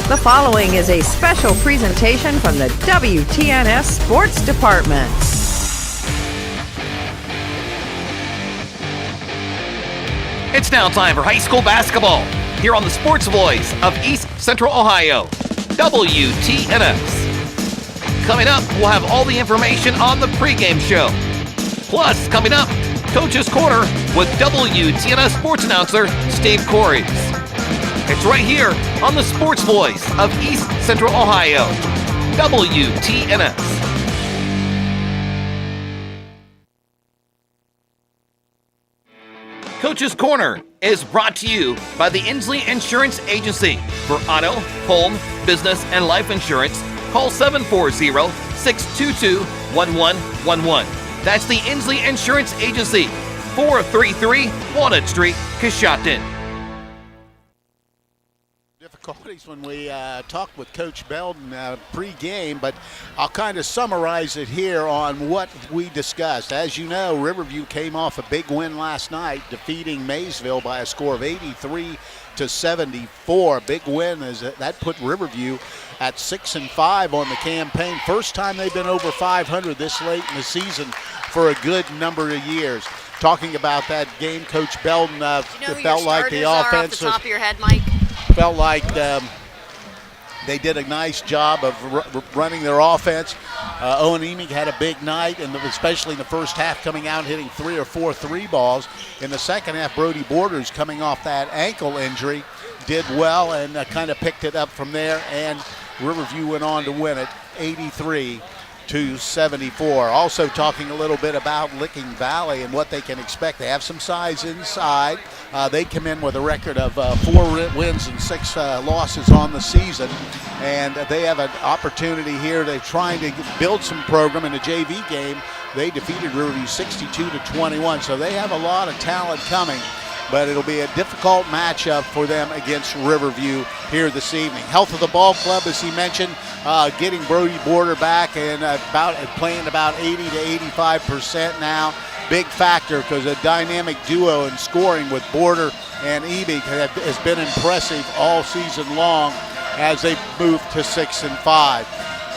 The following is a special presentation from the WTNS Sports Department. It's now time for high school basketball here on the sports voice of East Central Ohio, WTNS. Coming up, we'll have all the information on the pregame show. Plus, coming up, Coach's Corner with WTNS sports announcer Steve Corries. It's right here on the sports voice of East Central Ohio, WTNS. Coach's Corner is brought to you by the Inslee Insurance Agency. For auto, home, business, and life insurance, call 740-622-1111. That's the Inslee Insurance Agency, 433 Walnut Street, Coshocton. Difficulties when we talked with Coach Belden pre-game, but I'll kind of summarize it here on what we discussed. As you know, Riverview came off a big win last night, defeating Maysville by a score of 83-74. Big win, that put Riverview at 6-5 on the campaign. First time they've been over 500 this late in the season for a good number of years. Talking about that game, Coach Belden felt like the offense off the top of your head, Mike? Felt like they did a nice job of running their offense. Owen Emig had a big night, and especially in the first half, coming out hitting 3 or 4 3 balls. In the second half, Brody Borders, coming off that ankle injury, did well and kind of picked it up from there, and Riverview went on to win it 83-74. Also talking a little bit about Licking Valley and what they can expect. They have some size inside. They come in with a record of 4 wins and 6 losses on the season, and they have an opportunity here. They're trying to build some program in the JV game. They defeated Riverview 62-21, so they have a lot of talent coming, but it'll be a difficult matchup for them against Riverview here this evening. Health of the ball club, as he mentioned, getting Brody Border back and playing about 80 to 85% now. Big factor because a dynamic duo in scoring with Border and Ebig has been impressive all season long as they move to 6-5.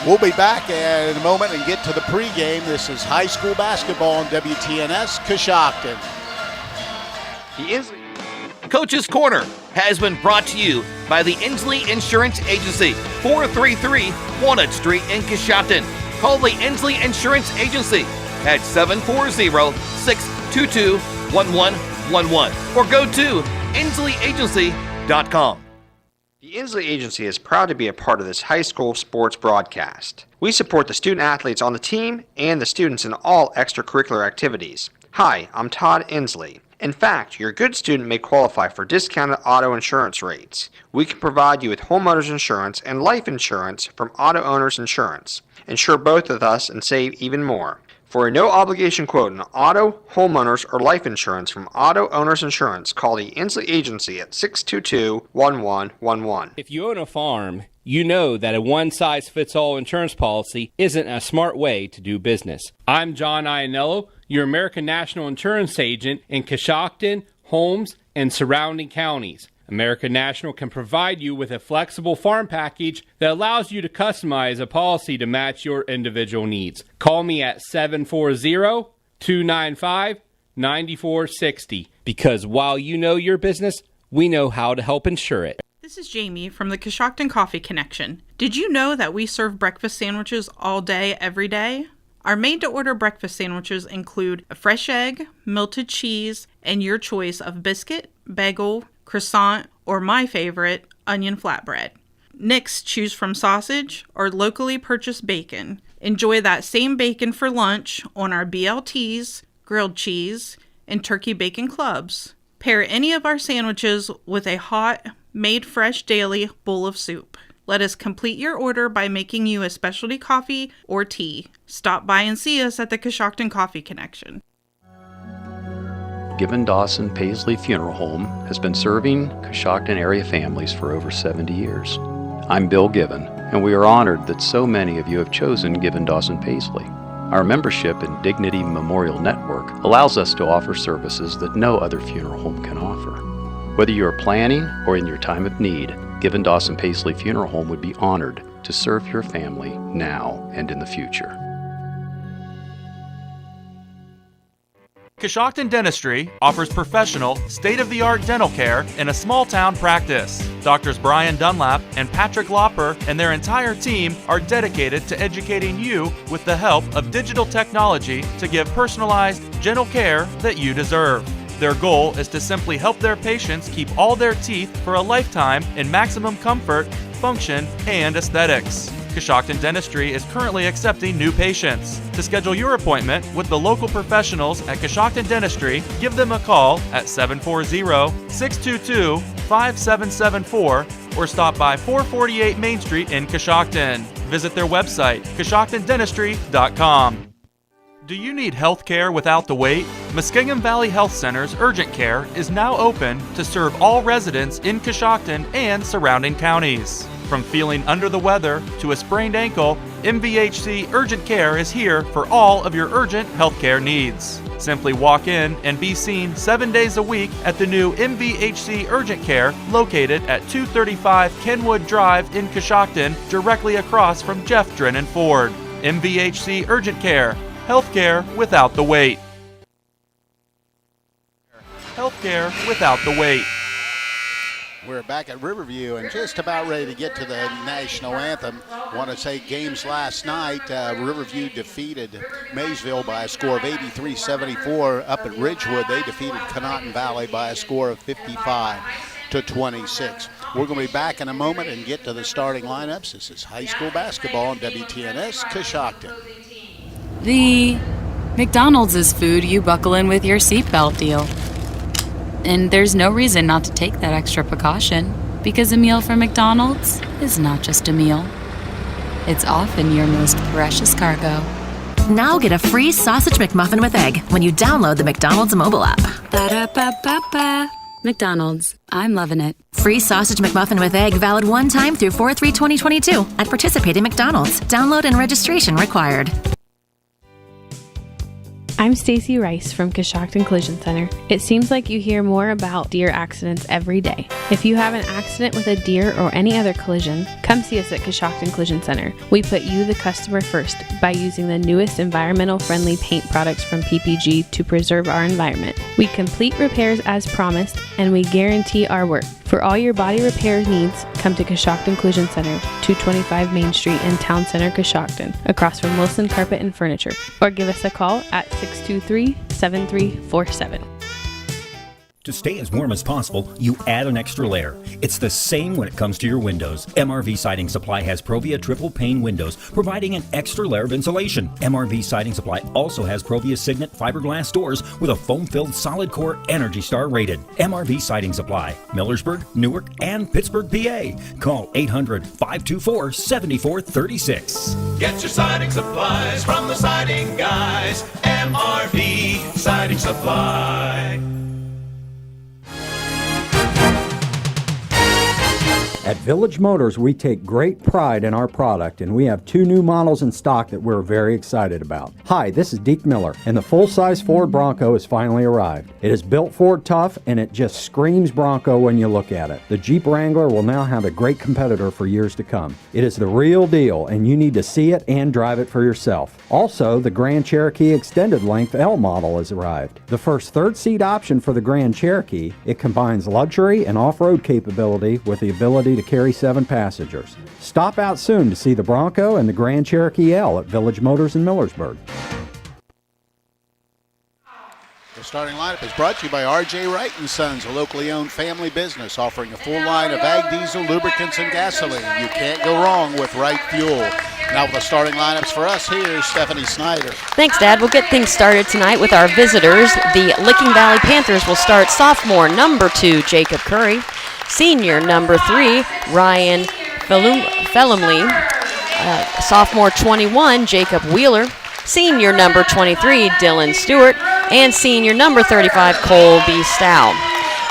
We'll be back in a moment and get to the pregame. This is high school basketball on WTNS Coshocton. Coach's Corner has been brought to you by the Inslee Insurance Agency, 433 Walnut Street in Coshocton. Call the Inslee Insurance Agency at 740-622-1111 or go to insleeagency.com. The Inslee Agency is proud to be a part of this high school sports broadcast. We support the student athletes on the team and the students in all extracurricular activities. Hi, I'm Todd Inslee. In fact, your good student may qualify for discounted auto insurance rates. We can provide you with homeowners insurance and life insurance from Auto Owners Insurance. Insure both with us and save even more. For a no-obligation quote on auto, homeowners, or life insurance from Auto Owners Insurance, call the Inslee Agency at 622-1111. If you own a farm, you know that a one-size-fits-all insurance policy isn't a smart way to do business. I'm John Iannello, your American National Insurance agent in Coshocton, Holmes, and surrounding counties. American National can provide you with a flexible farm package that allows you to customize a policy to match your individual needs. Call me at 740-295-9460 because while you know your business, we know how to help insure it. This is Jamie from the Coshocton Coffee Connection. Did you know that we serve breakfast sandwiches all day, every day? Our made-to-order breakfast sandwiches include a fresh egg, melted cheese, and your choice of biscuit, bagel, croissant, or my favorite, onion flatbread. Next, choose from sausage or locally purchased bacon. Enjoy that same bacon for lunch on our BLTs, grilled cheese, and turkey bacon clubs. Pair any of our sandwiches with a hot, made fresh daily bowl of soup. Let us complete your order by making you a specialty coffee or tea. Stop by and see us at the Coshocton Coffee Connection. Given Dawson Paisley Funeral Home has been serving Coshocton area families for over 70 years. I'm Bill Given, and we are honored that so many of you have chosen Given Dawson Paisley. Our membership in Dignity Memorial Network allows us to offer services that no other funeral home can offer. Whether you are planning or in your time of need, Given Dawson Paisley Funeral Home would be honored to serve your family now and in the future. Coshocton Dentistry offers professional, state-of-the-art dental care in a small-town practice. Doctors Brian Dunlap and Patrick Lopper and their entire team are dedicated to educating you with the help of digital technology to give personalized, gentle care that you deserve. Their goal is to simply help their patients keep all their teeth for a lifetime in maximum comfort, function, and aesthetics. Coshocton Dentistry is currently accepting new patients. To schedule your appointment with the local professionals at Coshocton Dentistry, give them a call at 740-622-5774 or stop by 448 Main Street in Coshocton. Visit their website, CoshoctonDentistry.com. Do you need health care without the wait? Muskingum Valley Health Center's urgent care is now open to serve all residents in Coshocton and surrounding counties. From feeling under the weather to a sprained ankle, MVHC Urgent Care is here for all of your urgent health care needs. Simply walk in and be seen 7 days a week at the new MVHC Urgent Care located at 235 Kenwood Drive in Coshocton, directly across from Jeff Drennan Ford. MVHC Urgent Care. Healthcare without the wait. Healthcare without the wait. We're back at Riverview and just about ready to get to the national anthem. I want to say games last night. Riverview defeated Maysville by a score of 83-74. Up at Ridgewood, they defeated Conotton Valley by a score of 55-26. We're going to be back in a moment and get to the starting lineups. This is high school basketball on WTNS Coshocton. The McDonald's is food you buckle in with your seatbelt deal. And there's no reason not to take that extra precaution, because a meal from McDonald's is not just a meal. It's often your most precious cargo. Now get a free Sausage McMuffin with egg when you download the McDonald's mobile app. Ba-da-ba-ba-ba. McDonald's. I'm loving it. Free Sausage McMuffin with egg valid one time through 4/3/2022 at participating McDonald's. Download and registration required. I'm Stacy Rice from Coshocton Collision Center. It seems like you hear more about deer accidents every day. If you have an accident with a deer or any other collision, come see us at Coshocton Collision Center. We put you, the customer, first by using the newest environmental-friendly paint products from PPG to preserve our environment. We complete repairs as promised, and we guarantee our work. For all your body repair needs, come to Coshocton Collision Center, 225 Main Street in Town Center, Coshocton, across from Wilson Carpet and Furniture, or give us a call at 623-7347. To stay as warm as possible, you add an extra layer. It's the same when it comes to your windows. MRV Siding Supply has Provia triple pane windows, providing an extra layer of insulation. MRV Siding Supply also has Provia Signet fiberglass doors with a foam-filled solid core Energy Star rated. MRV Siding Supply, Millersburg, Newark, and Pittsburgh, PA. Call 800-524-7436. Get your siding supplies from the siding guys. MRV Siding Supply. At Village Motors, we take great pride in our product, and we have 2 new models in stock that we're very excited about. Hi, this is Deke Miller, and the full-size Ford Bronco has finally arrived. It is built Ford tough, and it just screams Bronco when you look at it. The Jeep Wrangler will now have a great competitor for years to come. It is the real deal, and you need to see it and drive it for yourself. Also, the Grand Cherokee Extended Length L model has arrived. The first third-seat option for the Grand Cherokee, it combines luxury and off-road capability with the ability to carry 7 passengers. Stop out soon to see the Bronco and the Grand Cherokee L at Village Motors in Millersburg. The starting lineup is brought to you by R.J. Wright & Sons, a locally owned family business offering a full line of ag diesel, lubricants, and gasoline. You can't go wrong with Wright Fuel. Now with the starting lineups for us, here's Stephanie Snyder. Thanks, Dad. We'll get things started tonight with our visitors. The Licking Valley Panthers will start sophomore number 2, Jacob Curry. Senior number 3, Ryan Felumley. Sophomore 21, Jacob Wheeler. Senior number 23, Dylan Stewart. And senior number 35, Colby Stow.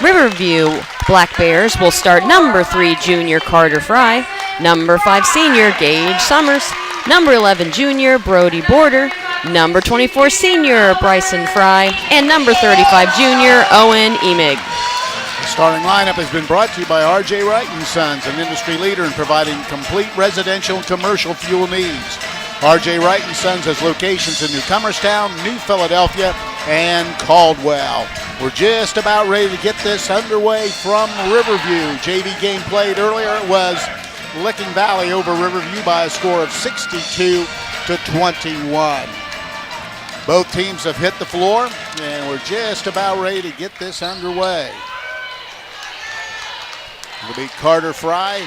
Riverview Black Bears will start number 3, junior Carter Fry. Number 5, senior Gage Summers. Number 11, junior Brody Border. Number 24, senior Bryson Fry. And number 35, junior Owen Emig. Starting lineup has been brought to you by R.J. Wright & Sons, an industry leader in providing complete residential and commercial fuel needs. R.J. Wright & Sons has locations in New Comerstown, New Philadelphia, and Caldwell. We're just about ready to get this underway from Riverview. JV game played earlier. It was Licking Valley over Riverview by a score of 62-21. Both teams have hit the floor, and we're just about ready to get this underway. It'll be Carter Fry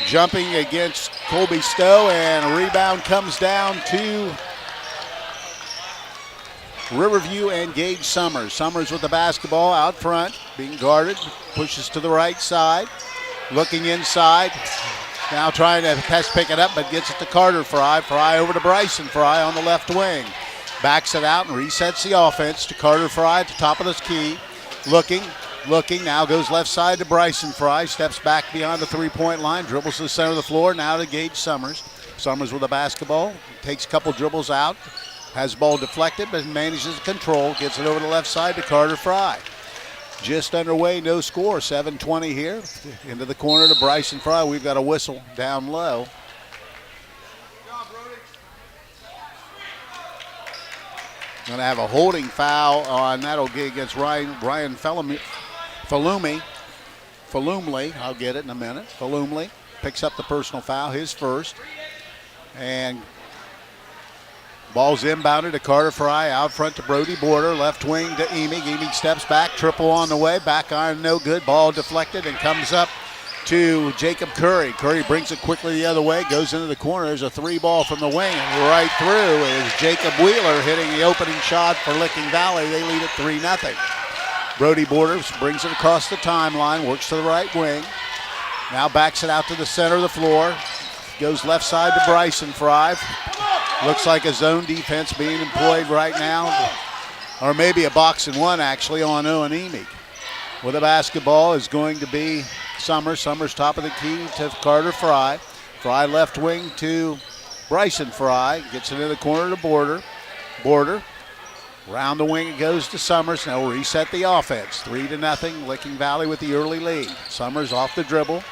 jumping against Colby Stowe, and a rebound comes down to Riverview and Gage Summers. Summers with the basketball out front, being guarded, pushes to the right side, looking inside. Now trying to pick it up, but gets it to Carter Fry. Fry over to Bryson Fry on the left wing. Backs it out and resets the offense to Carter Fry at the top of the key. Looking, now goes left side to Bryson Fry. Steps back beyond the three-point line, dribbles to the center of the floor, now to Gage Summers. Summers with the basketball, takes a couple dribbles out, has the ball deflected, but manages to control, gets it over the left side to Carter Fry. Just underway, no score, 7:20 here. Into the corner to Bryson Fry. We've got a whistle down low. Going to have a holding foul on, that'll get against Ryan Falumley. I'll get it in a minute. Falumley picks up the personal foul, his first. And ball's inbounded to Carter Fry, out front to Brody Border, left wing to Emig. Emig steps back, triple on the way, back iron no good, ball deflected and comes up to Jacob Curry. Curry brings it quickly the other way, goes into the corner. There's a three ball from the wing, and right through is Jacob Wheeler hitting the opening shot for Licking Valley. They lead it 3-0. Brody Borders brings it across the timeline, works to the right wing. Now backs it out to the center of the floor. Goes left side to Bryson Fry. Looks like a zone defense being employed right now, or maybe a box and one actually on Owen Emig. With the basketball is going to be Summers. Summers top of the key to Carter Fry. Fry left wing to Bryson Fry. Gets it in the corner to Border. Round the wing it goes to Summers. Now we'll reset the offense. 3-0. Licking Valley with the early lead. Summers off the dribble.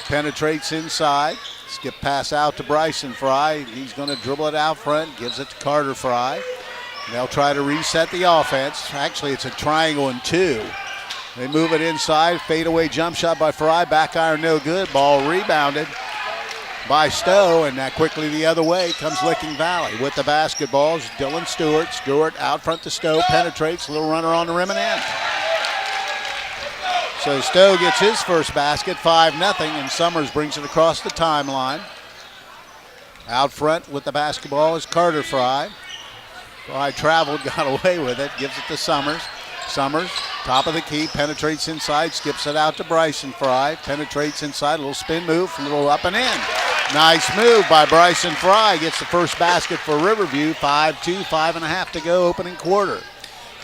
Penetrates inside. Skip pass out to Bryson Fry. He's going to dribble it out front. Gives it to Carter Fry. They'll try to reset the offense. Actually, it's a triangle and two. They move it inside. Fadeaway jump shot by Fry. Back iron no good. Ball rebounded by Stowe. And that quickly the other way comes Licking Valley. With the basketball is Dylan Stewart. Stewart out front to Stowe. Penetrates. Little runner on the rim and in. So Stowe gets his first basket, 5-0, and Summers brings it across the timeline. Out front with the basketball is Carter Fry. Fry traveled, got away with it, gives it to Summers. Summers, top of the key, penetrates inside, skips it out to Bryson Fry. Penetrates inside, a little spin move, a little up and in. Nice move by Bryson Fry, gets the first basket for Riverview. 5-2, 5.5 to go, opening quarter.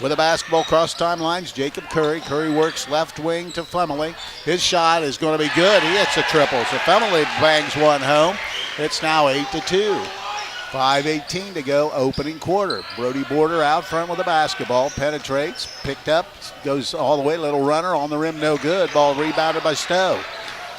With the basketball across timelines, Jacob Curry. Curry works left wing to Flemley. His shot is going to be good. He hits a triple. So Flemley bangs one home. It's now 8-2. 5:18 to go, opening quarter. Brody Border out front with the basketball. Penetrates, picked up, goes all the way. Little runner on the rim, no good. Ball rebounded by Stowe.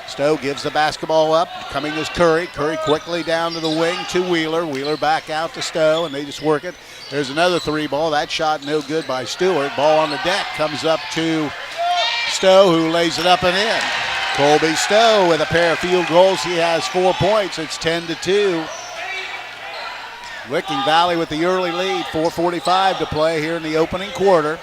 Stowe gives the basketball up. Coming is Curry. Curry quickly down to the wing to Wheeler. Wheeler back out to Stowe, and they just work it. There's another three ball. That shot no good by Stewart. Ball on the deck comes up to Stowe, who lays it up and in. Colby Stowe with a pair of field goals. He has 4 points. It's 10-2. Licking Valley with the early lead. 4:45 to play here in the opening quarter.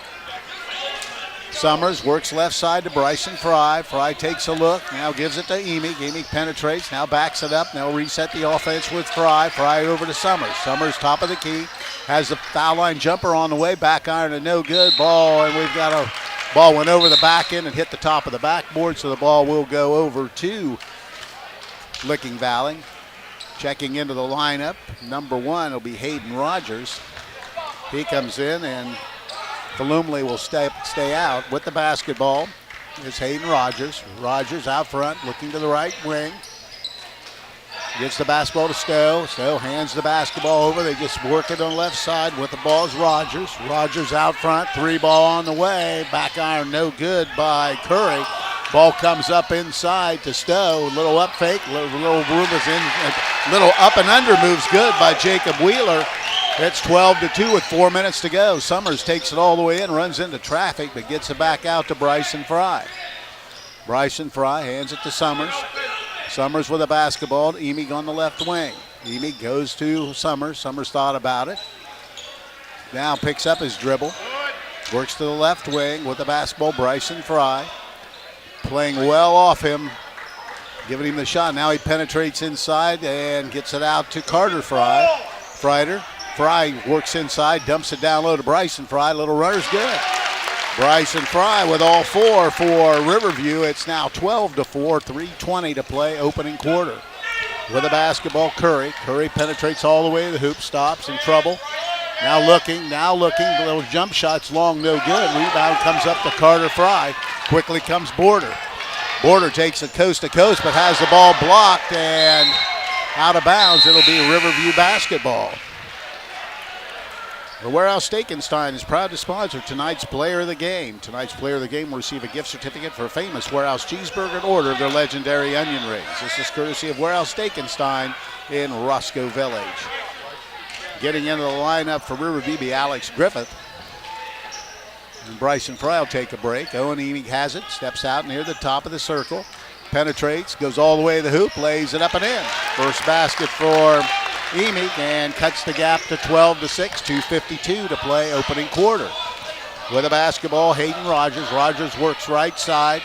Summers works left side to Bryson Fry. Fry takes a look, now gives it to Emig. Emig penetrates, now backs it up. Now reset the offense with Fry. Fry over to Summers. Summers top of the key. Has the foul line jumper on the way. Back iron and no good. Ball, and we've got a ball went over the back end and hit the top of the backboard, so the ball will go over to Licking Valley. Checking into the lineup, number one will be Hayden Rogers. He comes in, and Falumley will stay out. With the basketball is Hayden Rogers. Rogers out front, looking to the right wing. Gives the basketball to Stowe. Stowe hands the basketball over. They just work it on the left side. With the ball is Rogers. Rogers out front, three ball on the way. Back iron no good by Curry. Ball comes up inside to Stowe. Little up fake, little room is in. Little up and under moves good by Jacob Wheeler. It's 12-2 with 4 minutes to go. Summers takes it all the way in, runs into traffic, but gets it back out to Bryson Fry. Bryson Fry hands it to Summers. Summers with a basketball. Emig on the left wing. Emig goes to Summers. Summers thought about it. Now picks up his dribble. Works to the left wing with the basketball. Bryson Fry playing well off him, giving him the shot. Now he penetrates inside and gets it out to Carter Fry. Fry works inside, dumps it down low to Bryson Fry. Little runner's good. Bryson Fry with all four for Riverview. It's now 12-4, 3:20 to play, opening quarter. With a basketball, Curry. Curry penetrates all the way to the hoop, stops, in trouble. Now looking. Little jump shots, long, no good. Rebound comes up to Carter Fry. Quickly comes Border. Border takes it coast to coast, but has the ball blocked and out of bounds. It'll be Riverview basketball. The Warehouse Steakenstein is proud to sponsor tonight's Player of the Game. Tonight's Player of the Game will receive a gift certificate for a famous Warehouse cheeseburger and order of their legendary onion rings. This is courtesy of Warehouse Steakenstein in Roscoe Village. Getting into the lineup for Riverview be Alex Griffith. And Bryson Fry will take a break. Owen Emig has it, steps out near the top of the circle, penetrates, goes all the way to the hoop, lays it up and in. First basket for Emig and cuts the gap to 12-6, 2:52 to play, opening quarter. With a basketball, Hayden Rogers. Rogers works right side.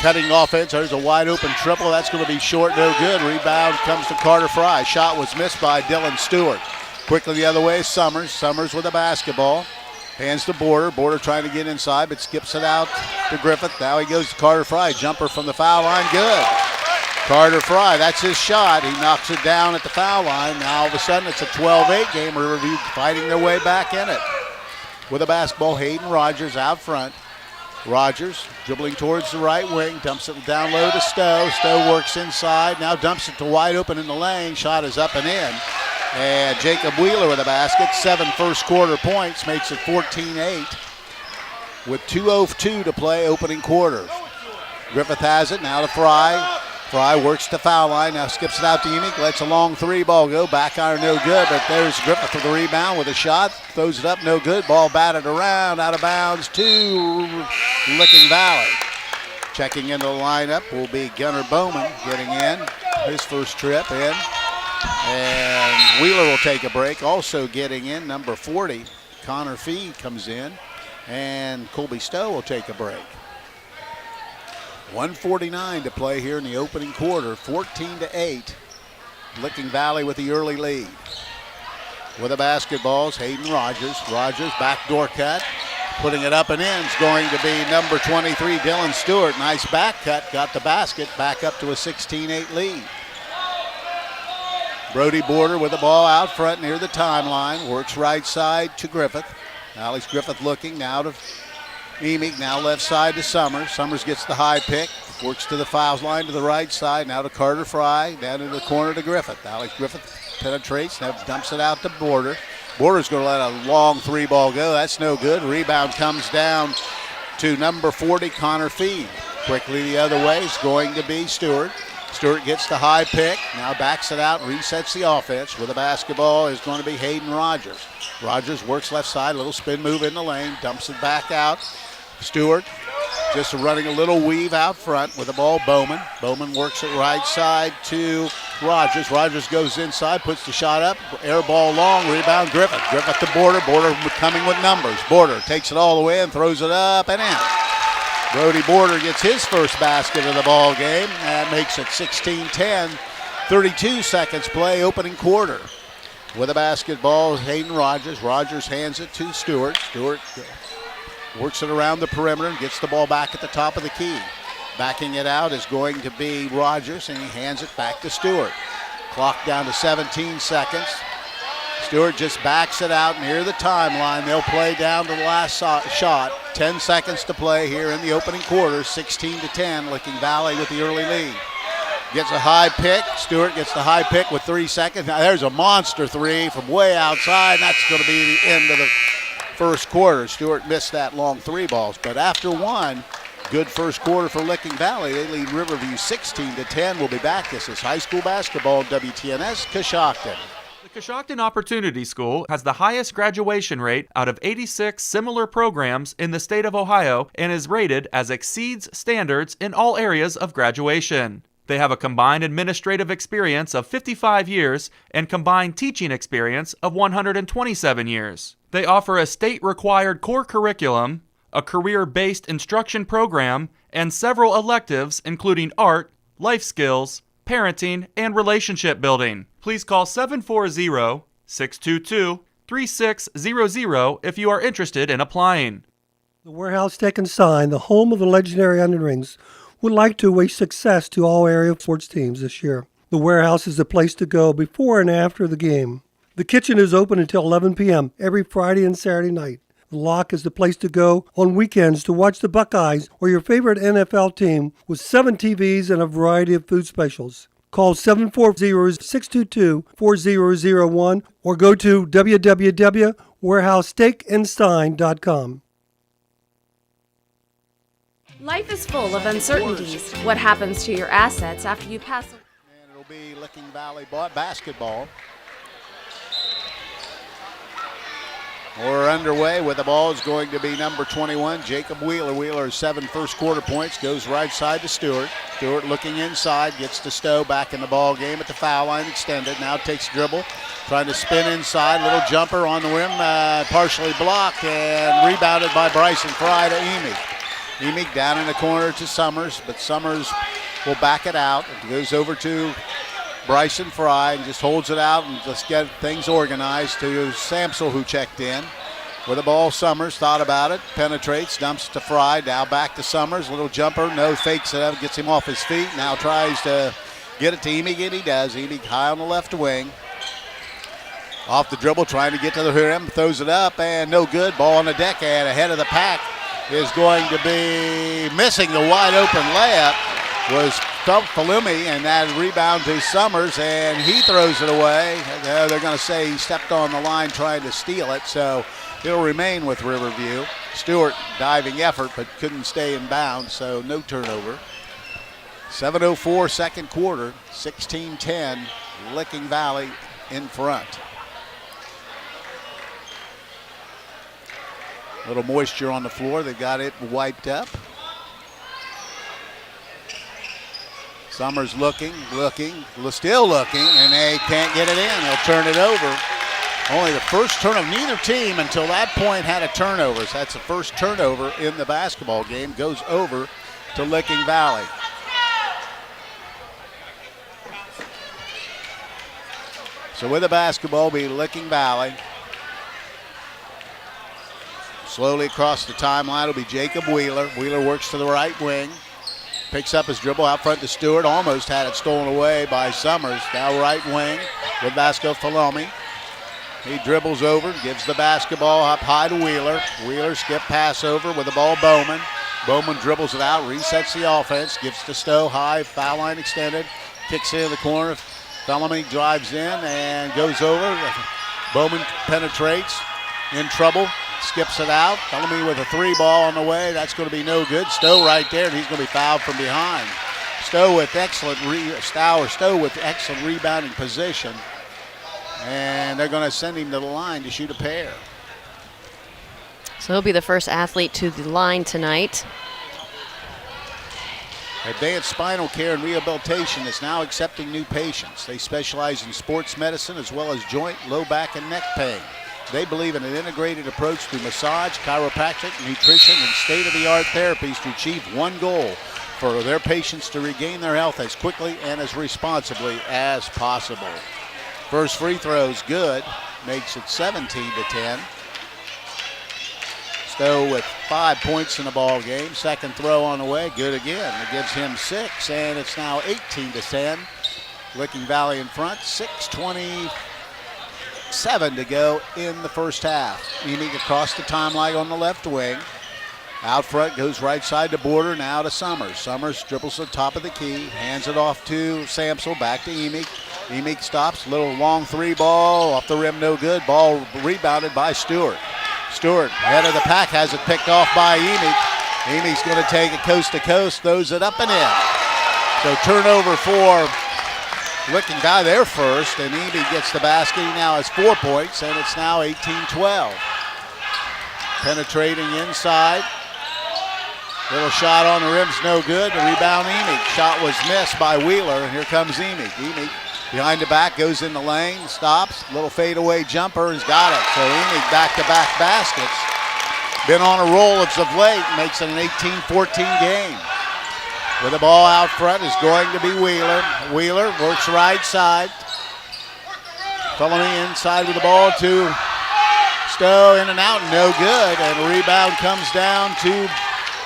Cutting offense, there's a wide open triple. That's going to be short, no good. Rebound comes to Carter Fry. Shot was missed by Dylan Stewart. Quickly the other way, Summers. Summers with a basketball. Hands to Border. Border trying to get inside, but skips it out to Griffith. Now he goes to Carter Fry. Jumper from the foul line, good. Carter Fry, that's his shot. He knocks it down at the foul line. Now all of a sudden it's a 12-8 game. Riverview fighting their way back in it. With a basketball, Hayden Rogers out front. Rogers dribbling towards the right wing, dumps it down low to Stowe. Stowe works inside, now dumps it to wide open in the lane. Shot is up and in. And Jacob Wheeler with a basket. 7 first quarter points, makes it 14-8 with 2:02 to play, opening quarter. Griffith has it, now to Fry. Fry works the foul line, now skips it out to Emig, lets a long three ball go, back iron no good, but there's Griffith with the rebound with a shot, throws it up, no good, ball batted around, out of bounds to Licking Valley. Checking into the lineup will be Gunnar Bowman getting in, his first trip in, and Wheeler will take a break. Also getting in, number 40, Connor Fee comes in, and Colby Stowe will take a break. 1:49 to play here in the opening quarter, 14-8. Licking Valley with the early lead. With the basketballs, Hayden Rogers. Rogers, backdoor cut, putting it up and in. It's going to be number 23, Dylan Stewart. Nice back cut, got the basket, back up to a 16-8 lead. Brody Border with the ball out front near the timeline. Works right side to Griffith. Alex Griffith looking now to Emig, now left side to Summers. Summers gets the high pick, works to the foul line to the right side, now to Carter Fry, down in the corner to Griffith. Alex Griffith penetrates, now dumps it out to Border. Border's going to let a long three ball go. That's no good. Rebound comes down to number 40, Connor Fee. Quickly the other way is going to be Stewart. Stewart gets the high pick, now backs it out, resets the offense. With the basketball is going to be Hayden Rogers. Rogers works left side, little spin move in the lane, dumps it back out. Stewart just running a little weave out front with the ball, Bowman. Bowman works it right side to Rogers. Rogers goes inside, puts the shot up, air ball long, rebound Griffith. Griffith to Border, Border coming with numbers. Border takes it all the way and throws it up and in. Brody Border gets his first basket of the ball game. That makes it 16-10. 32 seconds play, opening quarter. With a basketball, Hayden Rogers. Rogers hands it to Stewart. Stewart works it around the perimeter and gets the ball back at the top of the key. Backing it out is going to be Rogers, and he hands it back to Stewart. Clock down to 17 seconds. Stewart just backs it out near the timeline. They'll play down to the last shot. 10 seconds to play here in the opening quarter. 16-10, Licking Valley with the early lead. Gets a high pick. Stewart gets the high pick with 3 seconds. Now there's a monster three from way outside. And that's going to be the end of the first quarter. Stewart missed that long three balls. But after one, Good first quarter for Licking Valley. They lead Riverview 16-10. We'll be back. This is high school basketball, WTNS, Coshocton. The Coshocton Opportunity School has the highest graduation rate out of 86 similar programs in the state of Ohio and is rated as exceeds standards in all areas of graduation. They have a combined administrative experience of 55 years and combined teaching experience of 127 years. They offer a state-required core curriculum, a career-based instruction program, and several electives including art, life skills, parenting, and relationship building. Please call 740-622-3600 if you are interested in applying. The Warehouse Steak and Sign, the home of the legendary onion rings, would like to wish success to all area sports teams this year. The Warehouse is the place to go before and after the game. The kitchen is open until 11 p.m. every Friday and Saturday night. The Lock is the place to go on weekends to watch the Buckeyes or your favorite NFL team with 7 TVs and a variety of food specials. Call 740-622-4001 or go to www.warehousesteakandsign.com. Life is full of uncertainties. What happens to your assets after you pass away? And it'll be Licking Valley basketball. We're underway with the ball is going to be number 21, Jacob Wheeler. Wheeler 7 first quarter points, goes right side to Stewart. Stewart looking inside, gets to Stowe, back in the ball game at the foul line, extended. Now takes dribble, trying to spin inside, little jumper on the rim, partially blocked and rebounded by Bryson Fry to Emig. Emig down in the corner to Summers, but Summers will back it out. It goes over to Bryson Fry and just holds it out and just get things organized to Samsel, who checked in. With the ball, Summers thought about it, penetrates, dumps to Fry, now back to Summers, little jumper, no, fakes it up, gets him off his feet, now tries to get it to Emig, and he does. Emig high on the left wing. Off the dribble, trying to get to the rim, throws it up, and no good. Ball on the deckhand, ahead of the pack is going to be missing the wide open layup. Was Falumi, and that rebound to Summers, and he throws it away. They're going to say he stepped on the line trying to steal it, so it'll remain with Riverview. Stewart diving effort, but couldn't stay in bounds, so no turnover. 7:04 second quarter, 16-10, Licking Valley in front. A little moisture on the floor. They got it wiped up. Summers looking, still looking, and they can't get it in. They'll turn it over. Only the first turnover. Neither team until that point had a turnover. So that's the first turnover in the basketball game. Goes over to Licking Valley. So with the basketball will be Licking Valley. Slowly across the timeline will be Jacob Wheeler. Wheeler works to the right wing. Picks up his dribble out front to Stewart. Almost had it stolen away by Summers. Now right wing with Vasco Falumi. He dribbles over, gives the basketball up high to Wheeler. Wheeler skip pass over with the ball Bowman. Bowman dribbles it out, resets the offense, gives to Stowe high, foul line extended. Kicks into the corner. Falumi drives in and goes over. Bowman penetrates, in trouble. Skips it out. Falumi with a 3 ball on the way. That's going to be no good. Stowe right there, and he's going to be fouled from behind. Stowe with excellent rebounding position. And they're going to send him to the line to shoot a pair. So he'll be the first athlete to the line tonight. Advanced Spinal Care and Rehabilitation is now accepting new patients. They specialize in sports medicine as well as joint, low back, and neck pain. They believe in an integrated approach to massage, chiropractic, nutrition, and state-of-the-art therapies to achieve one goal: for their patients to regain their health as quickly and as responsibly as possible. First free throw is good, makes it 17-10. Stowe with 5 points in the ball game. Second throw on the way, good again. It gives him 6, and it's now 18-10. Licking Valley in front, 6:27 to go in the first half. Emig across the timeline on the left wing. Out front, goes right side to Border, now to Summers. Summers dribbles the top of the key, hands it off to Samsel, back to Emig. Emig stops, little long 3 ball, off the rim, no good. Ball rebounded by Stewart. Stewart, head of the pack, has it picked off by Emig. Amy's going to take it coast to coast, throws it up and in. So turnover for Licking Valley, their first, and Amy gets the basket. He now has 4 points, and it's now 18-12. Penetrating inside. Little shot on the rim's no good. The rebound, Amy. Shot was missed by Wheeler, and here comes Amy. Amy behind the back, goes in the lane, stops. Little fadeaway jumper, has got it. So Amy back-to-back baskets. Been on a roll as of late, makes it an 18-14 game. With the ball out front is going to be Wheeler. Wheeler works right side. Following inside with the ball to Stowe, in and out, no good. And a rebound comes down to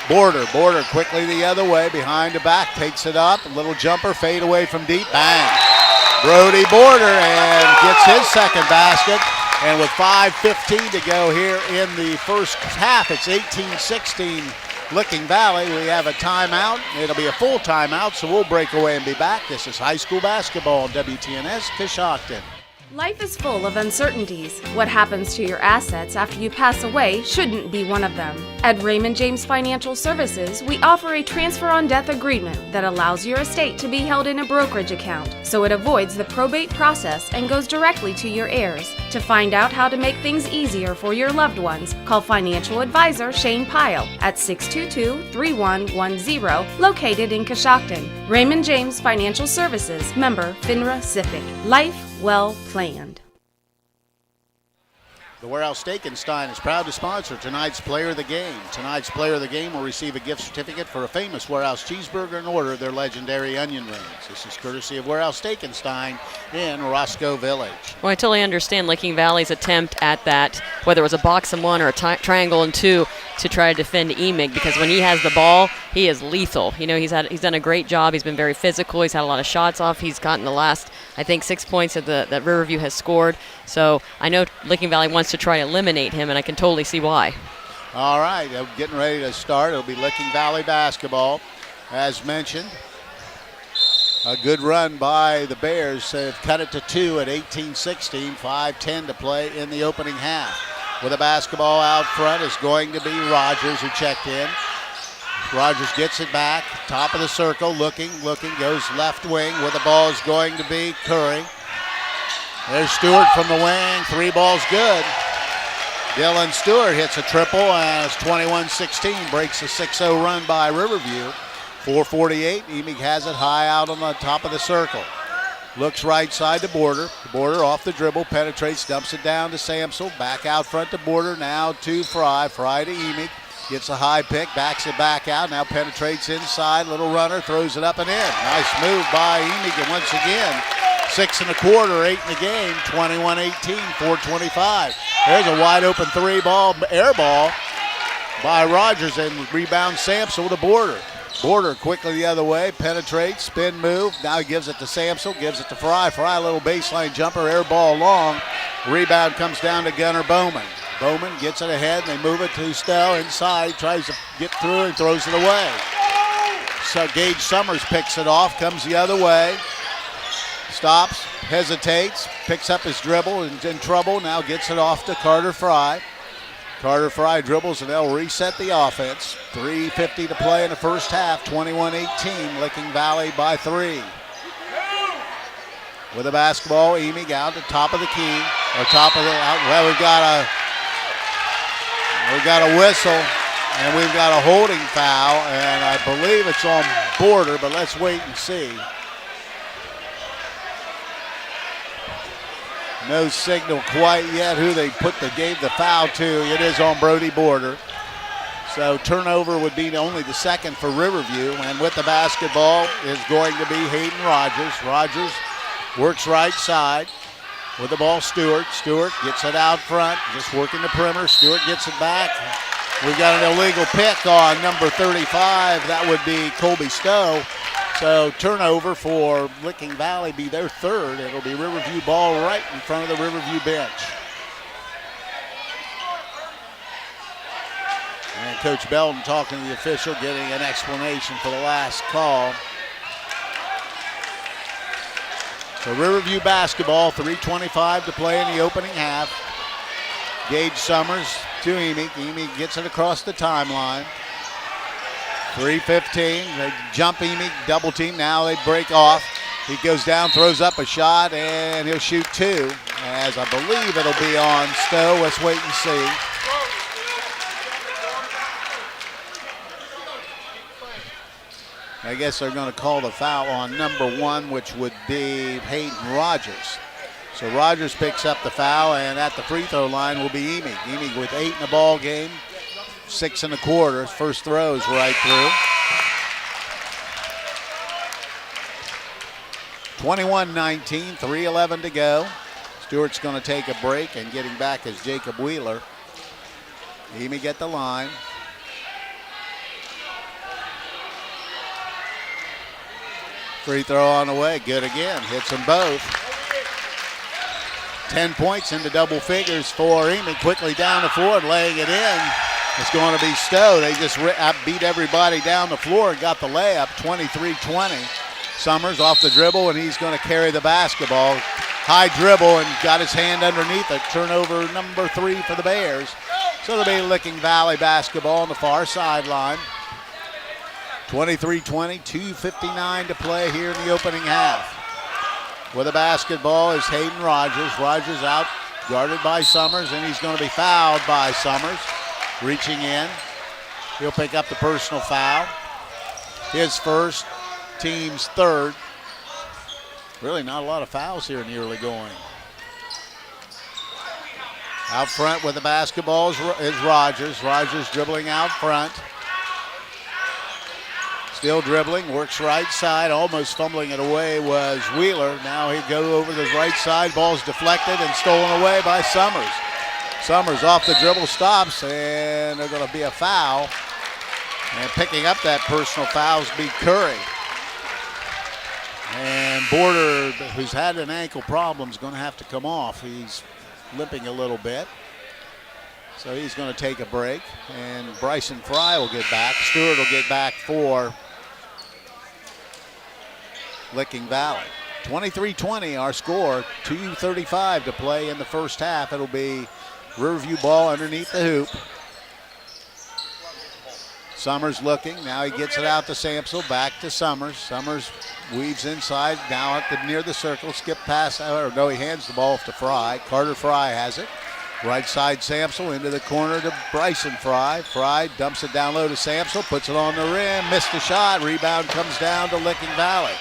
Border. Border quickly the other way, behind the back, takes it up. A little jumper, fade away from deep, bang. Brody Border and gets his second basket. And with 5:15 to go here in the first half, it's 18-16 Licking Valley. We have a timeout. It'll be a full timeout, so we'll break away and be back. This is high school basketball on WTNS Coshocton. Life is full of uncertainties. What happens to your assets after you pass away shouldn't be one of them. At Raymond James Financial Services, we offer a transfer on death agreement that allows your estate to be held in a brokerage account, so it avoids the probate process and goes directly to your heirs. To find out how to make things easier for your loved ones, call financial advisor Shane Pyle at 622-3110, located in Coshocton. Raymond James Financial Services, member FINRA SIPC. Life well planned. The Warehouse Steak and Stein is proud to sponsor tonight's Player of the Game. Tonight's Player of the Game will receive a gift certificate for a famous Warehouse cheeseburger and order of their legendary onion rings. This is courtesy of Warehouse Steak and Stein in Roscoe Village. Well, I totally understand Licking Valley's attempt at that, whether it was a box and one or a triangle and two, to try to defend Emig, because when he has the ball, he is lethal. You know, he's done a great job. He's been very physical. He's had a lot of shots off. He's gotten the last, I think, 6 points that Riverview has scored. So I know Licking Valley wants to try to eliminate him, and I can totally see why. All right, getting ready to start. It'll be Licking Valley basketball. As mentioned, a good run by the Bears. They've cut it to 2 at 18-16, 5:10 to play in the opening half. With a basketball out front is going to be Rogers, who checked in. Rogers gets it back, top of the circle, looking, goes left wing. Where the ball is going to be Curry. There's Stewart from the wing, 3 balls good. Dylan Stewart hits a triple, and it's 21-16, breaks a 6-0 run by Riverview. 4:48, Emig has it high out on the top of the circle. Looks right side to Border. Border off the dribble, penetrates, dumps it down to Samsel. Back out front to Border, now to Fry. Fry to Emig, gets a high pick, backs it back out, now penetrates inside. Little runner, throws it up and in. Nice move by Emig, and once again, 6 1/4, 8 in the game, 21-18, 4:25. There's a wide open 3-ball, air ball by Rogers, and rebound Samsel to Border. Border quickly the other way, penetrates, spin move. Now he gives it to Samsel, gives it to Fry. Fry, a little baseline jumper, air ball long. Rebound comes down to Gunnar Bowman. Bowman gets it ahead, and they move it to Stowe inside, tries to get through and throws it away. So Gage Summers picks it off, comes the other way. Stops, hesitates, picks up his dribble, and in trouble. Now gets it off to Carter Fry. Carter Fry dribbles, and they'll reset the offense. 3:50 to play in the first half, 21-18, Licking Valley by 3. With the basketball, Emig out to top of the key, or top of the, well, we've got a whistle, and we've got a holding foul, and I believe it's on Border, but let's wait and see. No signal quite yet who they gave the foul to. It is on Brody Border. So turnover would be only the second for Riverview. And with the basketball is going to be Hayden Rogers. Rogers works right side. With the ball, Stewart. Stewart gets it out front, just working the perimeter. Stewart gets it back. We've got an illegal pick on number 35. That would be Colby Stowe. So turnover for Licking Valley, be their third. It'll be Riverview ball right in front of the Riverview bench. And Coach Belton talking to the official, getting an explanation for the last call. So Riverview basketball, 3:25 to play in the opening half. Gage Summers to Emig. Emig gets it across the timeline. 3:15. They jump Emy, double team. Now they break off. He goes down, throws up a shot, and he'll shoot two. As I believe it'll be on Stowe. Let's wait and see. I guess they're going to call the foul on number 1, which would be Hayden Rogers. So Rogers picks up the foul, and at the free throw line will be Emy. Emy with 8 in the ball game, 6 1/4. His first throw is right through. 21-19, 3:11 to go. Stewart's going to take a break, and getting back is Jacob Wheeler. Emy get the line. Free throw on the way, good again, hits them both. 10 points into double figures for Emy, quickly down the floor and laying it in. It's going to be Stowe. They just beat everybody down the floor and got the layup, 23-20. Summers off the dribble, and he's going to carry the basketball. High dribble and got his hand underneath it. Turnover number 3 for the Bears. So they'll be Licking Valley basketball on the far sideline. 23-20, 2:59 to play here in the opening half. With the basketball is Hayden Rogers. Rogers out, guarded by Summers, and he's going to be fouled by Summers. Reaching in. He'll pick up the personal foul. His first, team's third. Really not a lot of fouls here in the early going. Out front with the basketball is Rogers. Rogers dribbling out front. Still dribbling, works right side, almost fumbling it away was Wheeler. Now he'll go over the right side, ball's deflected and stolen away by Summers. Summers off the dribble, stops, and there's going to be a foul. And picking up that personal foul is B. Curry. And Border, who's had an ankle problem, is going to have to come off. He's limping a little bit. So he's going to take a break. And Bryson Fry will get back. Stewart will get back for Licking Valley. 23-20 our score. 2:35 to play in the first half. It'll be Riverview ball underneath the hoop. Summers looking. Now he gets it out to Samsel. Back to Summers. Summers weaves inside. Now near the circle. Skip pass. Or no, he hands the ball off to Fry. Carter Fry has it. Right side Samsel into the corner to Bryson Fry. Fry dumps it down low to Samsel. Puts it on the rim. Missed the shot. Rebound comes down to Licking Valley.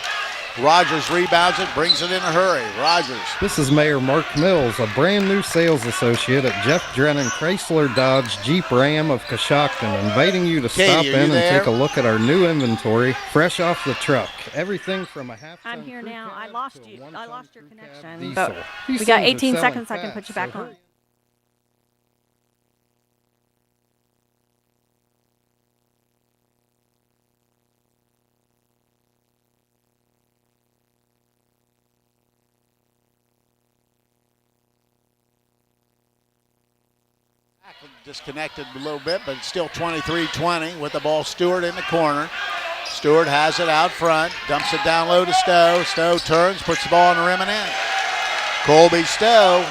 Rogers rebounds it, brings it in a hurry. Rogers. This is Mayor Mark Mills, a brand new sales associate at Jeff Drennan Chrysler Dodge Jeep Ram of Coshocton, inviting you to stop in and take a look at our new inventory, fresh off the truck. Everything from a half. I'm here now. I lost you. I lost your connection. But we got 18 seconds. I can put you back on. Disconnected a little bit, but it's still 23-20 with the ball. Stewart in the corner. Stewart has it out front, dumps it down low to Stowe. Stowe turns, puts the ball on the rim and in. Colby Stowe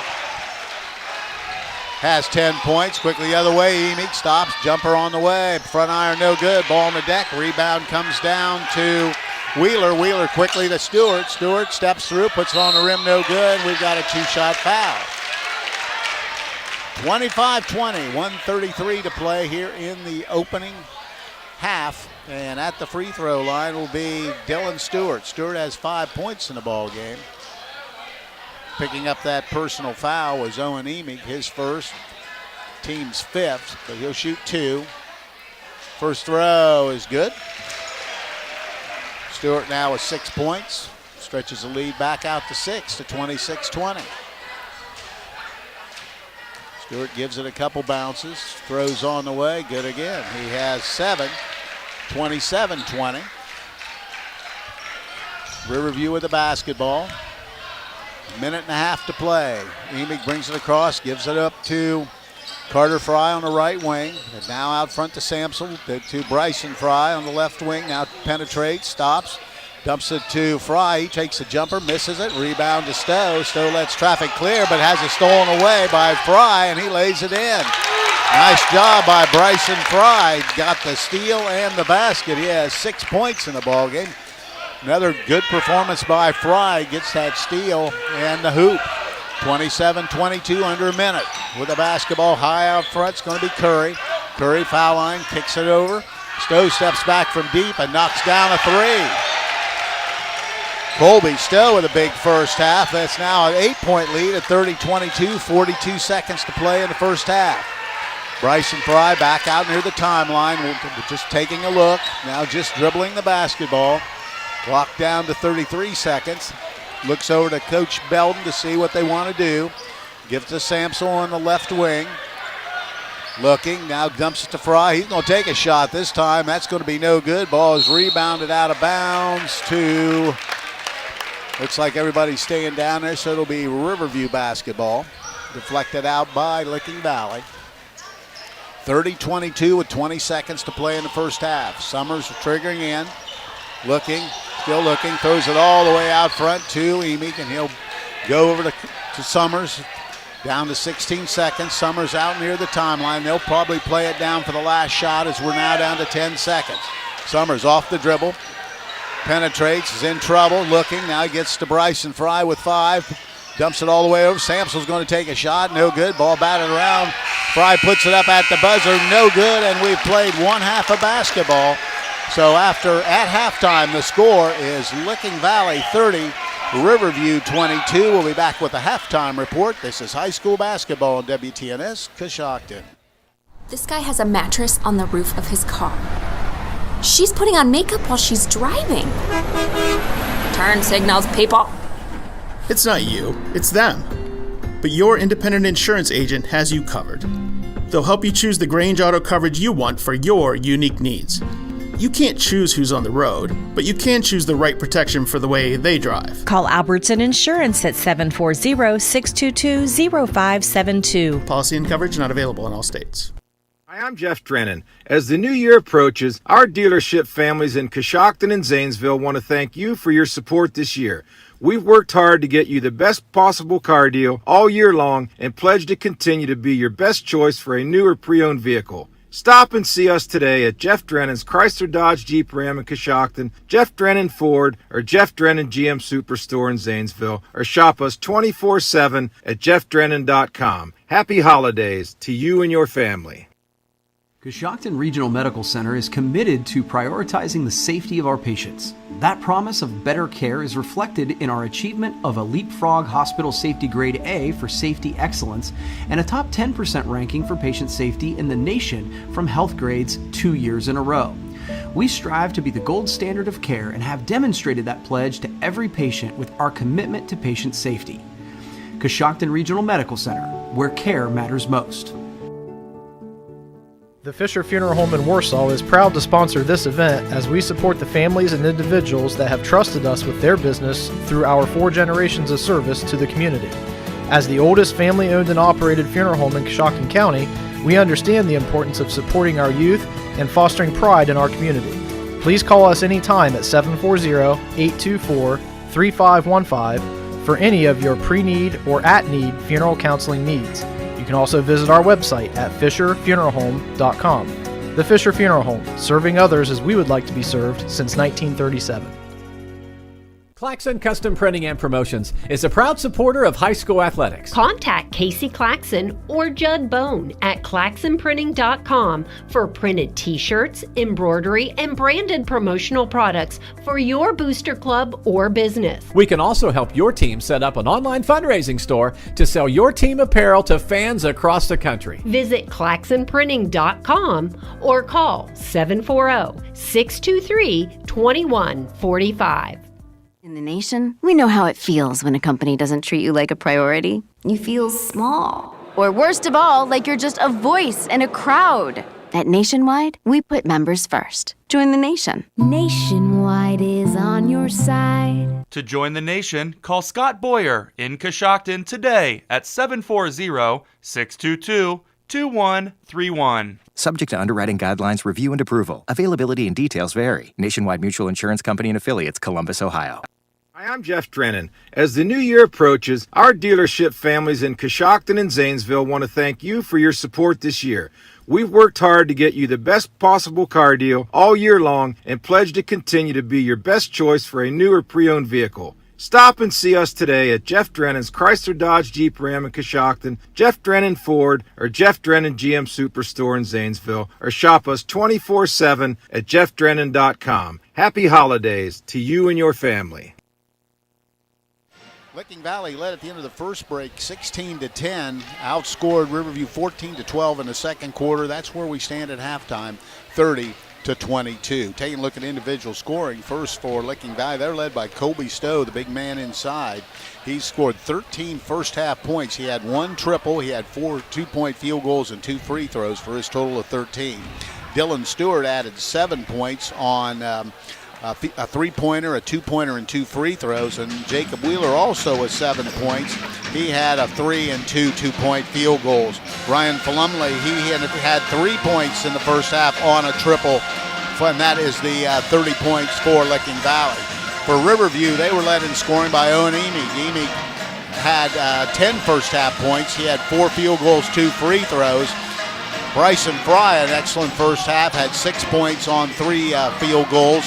has 10 points. Quickly the other way, Emick stops, jumper on the way. Front iron no good, ball on the deck. Rebound comes down to Wheeler. Wheeler quickly to Stewart. Stewart steps through, puts it on the rim, no good. We've got a two-shot foul. 25-20, 1:33 to play here in the opening half. And at the free throw line will be Dylan Stewart. Stewart has 5 points in the ball game. Picking up that personal foul was Owen Emick, his first, team's fifth, but he'll shoot two. First throw is good. Stewart now with 6 points, stretches the lead back out to 6 to 26-20. Stewart gives it a couple bounces, throws on the way, good again. He has 7, 27-20. Riverview with the basketball. A minute and a half to play. Emick brings it across, gives it up to Carter Fry on the right wing. And now out front to Samsel, to Bryson Fry on the left wing. Now penetrates, stops. Dumps it to Fry. He takes a jumper, misses it. Rebound to Stowe. Stowe lets traffic clear, but has it stolen away by Fry, and he lays it in. Nice job by Bryson Fry. Got the steal and the basket. He has 6 points in the ballgame. Another good performance by Fry. Gets that steal and the hoop. 27-22 under a minute. With the basketball high out front, it's going to be Curry. Curry foul line, kicks it over. Stowe steps back from deep and knocks down a three. Colby Stowe with a big first half. That's now an 8-point lead at 30-22, 42 seconds to play in the first half. Bryson Fry back out near the timeline, just taking a look. Now just dribbling the basketball. Clock down to 33 seconds. Looks over to Coach Belden to see what they want to do. Gives to Samsel on the left wing. Looking, now dumps it to Fry. He's going to take a shot this time. That's going to be no good. Ball is rebounded out of bounds to, looks like everybody's staying down there, so it'll be Riverview basketball. Deflected out by Licking Valley. 30-22 with 20 seconds to play in the first half. Summers triggering in. Looking, still looking, throws it all the way out front to Emig, and he'll go over to Summers. Down to 16 seconds. Summers out near the timeline. They'll probably play it down for the last shot as we're now down to 10 seconds. Summers off the dribble. Penetrates, is in trouble, looking. Now he gets to Bryson Fry with 5. Dumps it all the way over. Samsel's going to take a shot. No good. Ball batted around. Fry puts it up at the buzzer. No good, and we've played one half of basketball. So at halftime, the score is Licking Valley 30, Riverview 22. We'll be back with a halftime report. This is high school basketball on WTNS, Coshocton. This guy has a mattress on the roof of his car. She's putting on makeup while she's driving. Turn signals, people. It's not you, it's them. But your independent insurance agent has you covered. They'll help you choose the Grange Auto coverage you want for your unique needs. You can't choose who's on the road, but you can choose the right protection for the way they drive. Call Albertson Insurance at 740-622-0572. Policy and coverage not available in all states. Hi, I'm Jeff Drennan. As the new year approaches, our dealership families in Coshocton and Zanesville want to thank you for your support this year. We've worked hard to get you the best possible car deal all year long and pledge to continue to be your best choice for a new or pre-owned vehicle. Stop and see us today at Jeff Drennan's Chrysler Dodge Jeep Ram in Coshocton, Jeff Drennan Ford, or Jeff Drennan GM Superstore in Zanesville, or shop us 24/7 at jeffdrennan.com. Happy holidays to you and your family. Coshocton Regional Medical Center is committed to prioritizing the safety of our patients. That promise of better care is reflected in our achievement of a Leapfrog Hospital Safety Grade A for safety excellence and a top 10% ranking for patient safety in the nation from Health Grades 2 years in a row. We strive to be the gold standard of care and have demonstrated that pledge to every patient with our commitment to patient safety. Coshocton Regional Medical Center, where care matters most. The Fisher Funeral Home in Warsaw is proud to sponsor this event as we support the families and individuals that have trusted us with their business through our 4 generations of service to the community. As the oldest family-owned and operated funeral home in Coshocton County, we understand the importance of supporting our youth and fostering pride in our community. Please call us anytime at 740-824-3515 for any of your pre-need or at-need funeral counseling needs. You can also visit our website at fisherfuneralhome.com. The Fisher Funeral Home, serving others as we would like to be served since 1937. Claxon Custom Printing and Promotions is a proud supporter of high school athletics. Contact Casey Claxon or Judd Bone at claxonprinting.com for printed t-shirts, embroidery, and branded promotional products for your booster club or business. We can also help your team set up an online fundraising store to sell your team apparel to fans across the country. Visit claxonprinting.com or call 740-623-2145. In the nation, we know how it feels when a company doesn't treat you like a priority. You feel small. Or worst of all, like you're just a voice in a crowd. At Nationwide, we put members first. Join the nation. Nationwide is on your side. To join the nation, call Scott Boyer in Coshocton today at 740-622-2131. Subject to underwriting guidelines, review, and approval. Availability and details vary. Nationwide Mutual Insurance Company and Affiliates, Columbus, Ohio. Hi, I'm Jeff Drennan. As the new year approaches, our dealership families in Coshocton and Zanesville want to thank you for your support this year. We've worked hard to get you the best possible car deal all year long and pledge to continue to be your best choice for a new or pre-owned vehicle. Stop and see us today at Jeff Drennan's Chrysler Dodge Jeep Ram in Coshocton, Jeff Drennan Ford, or Jeff Drennan GM Superstore in Zanesville, or shop us 24/7 at jeffdrennan.com. Happy holidays to you and your family. Licking Valley led at the end of the first break 16-10, outscored Riverview 14-12 in the second quarter. That's where we stand at halftime, 30-22. Taking a look at individual scoring, first for Licking Valley, they're led by Colby Stowe, the big man inside. He scored 13 first half points. He had one triple, he had 4 two-point field goals and 2 free throws for his total of 13. Dylan Stewart added 7 points on a three-pointer, a two-pointer, and 2 free throws. And Jacob Wheeler also with 7 points. He had a 3 and 2 two-point field goals. Ryan Falumley, he had 3 points in the first half on a triple, and that is the 30 points for Licking Valley. For Riverview, they were led in scoring by Owen Emig. Emig had 10 first half points. He had 4 field goals, 2 free throws. Bryson Fry, an excellent first half, had 6 points on 3 field goals.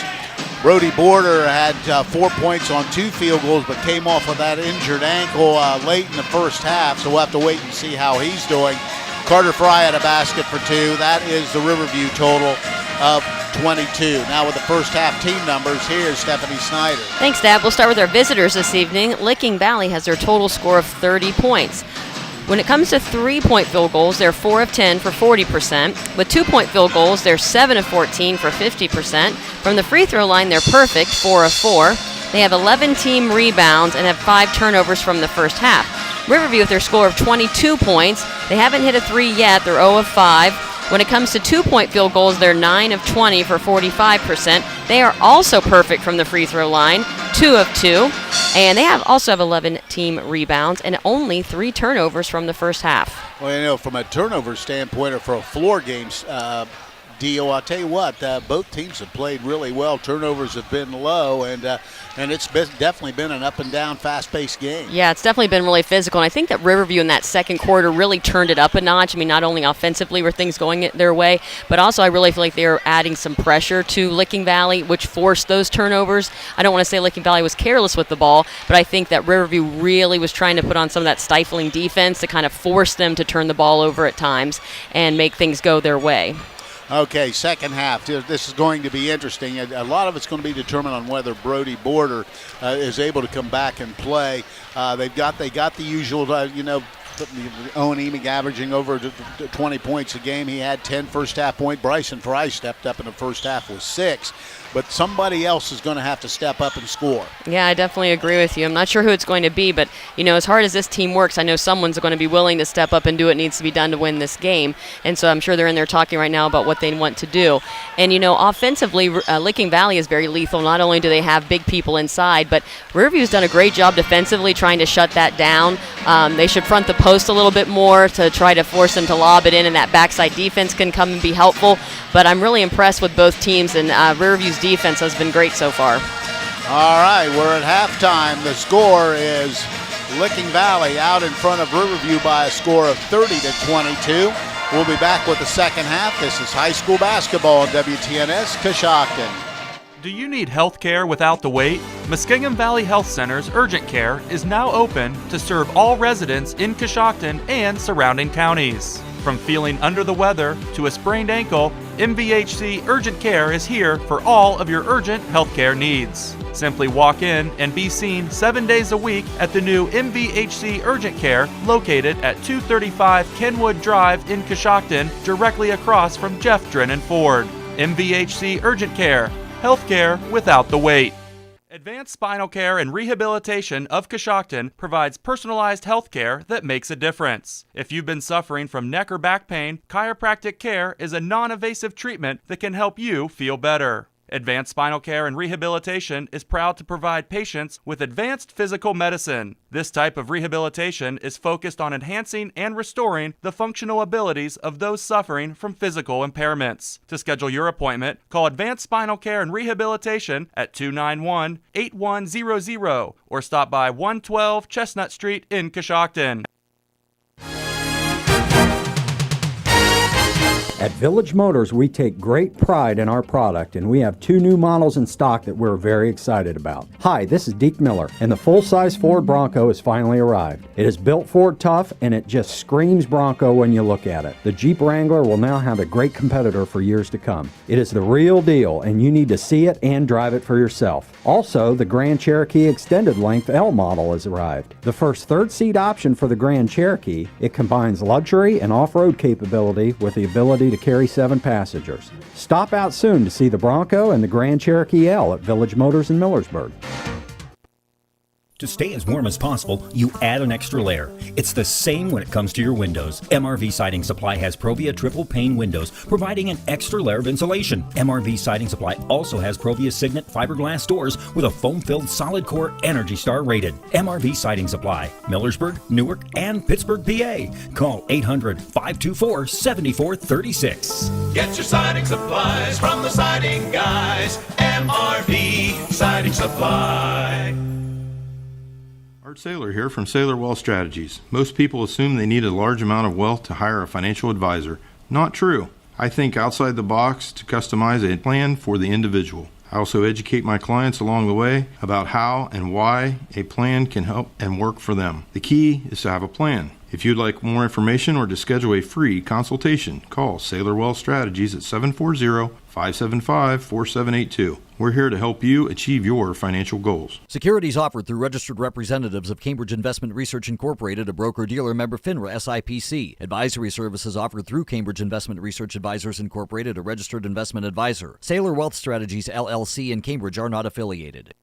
Brody Border had 4 points on 2 field goals, but came off with that injured ankle late in the first half, so we'll have to wait and see how he's doing. Carter Fry had a basket for 2. That is the Riverview total of 22. Now with the first half team numbers, here's Stephanie Snyder. Thanks, Dad. We'll start with our visitors this evening. Licking Valley has their total score of 30 points. When it comes to 3-point field goals, they're 4 of 10 for 40%. With 2-point field goals, they're 7 of 14 for 50%. From the free throw line, they're perfect, 4 of 4. They have 11 team rebounds and have 5 turnovers from the first half. Riverview with their score of 22 points. They haven't hit a 3 yet, they're 0 of 5. When it comes to 2-point field goals, they're 9 of 20 for 45%. They are also perfect from the free throw line, 2 of 2. And they also have 11 team rebounds and only 3 turnovers from the first half. Well, from a turnover standpoint or for a floor games deal, I'll tell you what, both teams have played really well. Turnovers have been low, and it's definitely been an up-and-down, fast-paced game. Yeah, it's definitely been really physical, and I think that Riverview in that second quarter really turned it up a notch. I mean, not only offensively were things going their way, but also I really feel like they were adding some pressure to Licking Valley, which forced those turnovers. I don't want to say Licking Valley was careless with the ball, but I think that Riverview really was trying to put on some of that stifling defense to kind of force them to turn the ball over at times and make things go their way. Okay, second half. This is going to be interesting. A lot of it's going to be determined on whether Brody Border is able to come back and play. They got the usual, Owen Emig averaging over 20 points a game. He had 10 first half points. Bryson Fry stepped up in the first half with 6. But somebody else is going to have to step up and score. Yeah, I definitely agree with you. I'm not sure who it's going to be, but, as hard as this team works, I know someone's going to be willing to step up and do what needs to be done to win this game. And so I'm sure they're in there talking right now about what they want to do. And, offensively, Licking Valley is very lethal. Not only do they have big people inside, but Riverview's done a great job defensively trying to shut that down. They should front the post a little bit more to try to force them to lob it in, and that backside defense can come and be helpful. But I'm really impressed with both teams, and Riverview's defense has been great so far. All right, we're at halftime. The score is Licking Valley out in front of Riverview by a score of 30-22. We'll be back with the second half. This is high school basketball on WTNS Coshocton. Do you need health care without the wait? Muskingum Valley Health Center's urgent care is now open to serve all residents in Coshocton and surrounding counties. From feeling under the weather to a sprained ankle, MVHC Urgent Care is here for all of your urgent healthcare needs. Simply walk in and be seen 7 days a week at the new MVHC Urgent Care located at 235 Kenwood Drive in Coshocton, directly across from Jeff Drennan Ford. MVHC Urgent Care, healthcare without the wait. Advanced Spinal Care and Rehabilitation of Coshocton provides personalized health care that makes a difference. If you've been suffering from neck or back pain, chiropractic care is a non-invasive treatment that can help you feel better. Advanced Spinal Care and Rehabilitation is proud to provide patients with advanced physical medicine. This type of rehabilitation is focused on enhancing and restoring the functional abilities of those suffering from physical impairments. To schedule your appointment, call Advanced Spinal Care and Rehabilitation at 291-8100 or stop by 112 Chestnut Street in Coshocton. At Village Motors, we take great pride in our product, and we have 2 new models in stock that we're very excited about. Hi, this is Deke Miller, and the full-size Ford Bronco has finally arrived. It is built Ford tough, and it just screams Bronco when you look at it. The Jeep Wrangler will now have a great competitor for years to come. It is the real deal, and you need to see it and drive it for yourself. Also, the Grand Cherokee Extended Length L model has arrived. The first third-seat option for the Grand Cherokee, it combines luxury and off-road capability with the ability to carry 7 passengers. Stop out soon to see the Bronco and the Grand Cherokee L at Village Motors in Millersburg. To stay as warm as possible, you add an extra layer. It's the same when it comes to your windows. MRV Siding Supply has Provia triple pane windows, providing an extra layer of insulation. MRV Siding Supply also has Provia Signet fiberglass doors with a foam-filled solid core Energy Star rated. MRV Siding Supply, Millersburg, Newark, and Pittsburgh, PA. Call 800-524-7436. Get your siding supplies from the siding guys. MRV Siding Supply. Art Saylor here from Saylor Wealth Strategies. Most people assume they need a large amount of wealth to hire a financial advisor. Not true. I think outside the box to customize a plan for the individual. I also educate my clients along the way about how and why a plan can help and work for them. The key is to have a plan. If you'd like more information or to schedule a free consultation, call Saylor Wealth Strategies at 740-575-4782. We're here to help you achieve your financial goals. Securities offered through registered representatives of Cambridge Investment Research Incorporated, a broker-dealer member FINRA SIPC. Advisory services offered through Cambridge Investment Research Advisors Incorporated, a registered investment advisor. Saylor Wealth Strategies LLC and Cambridge are not affiliated.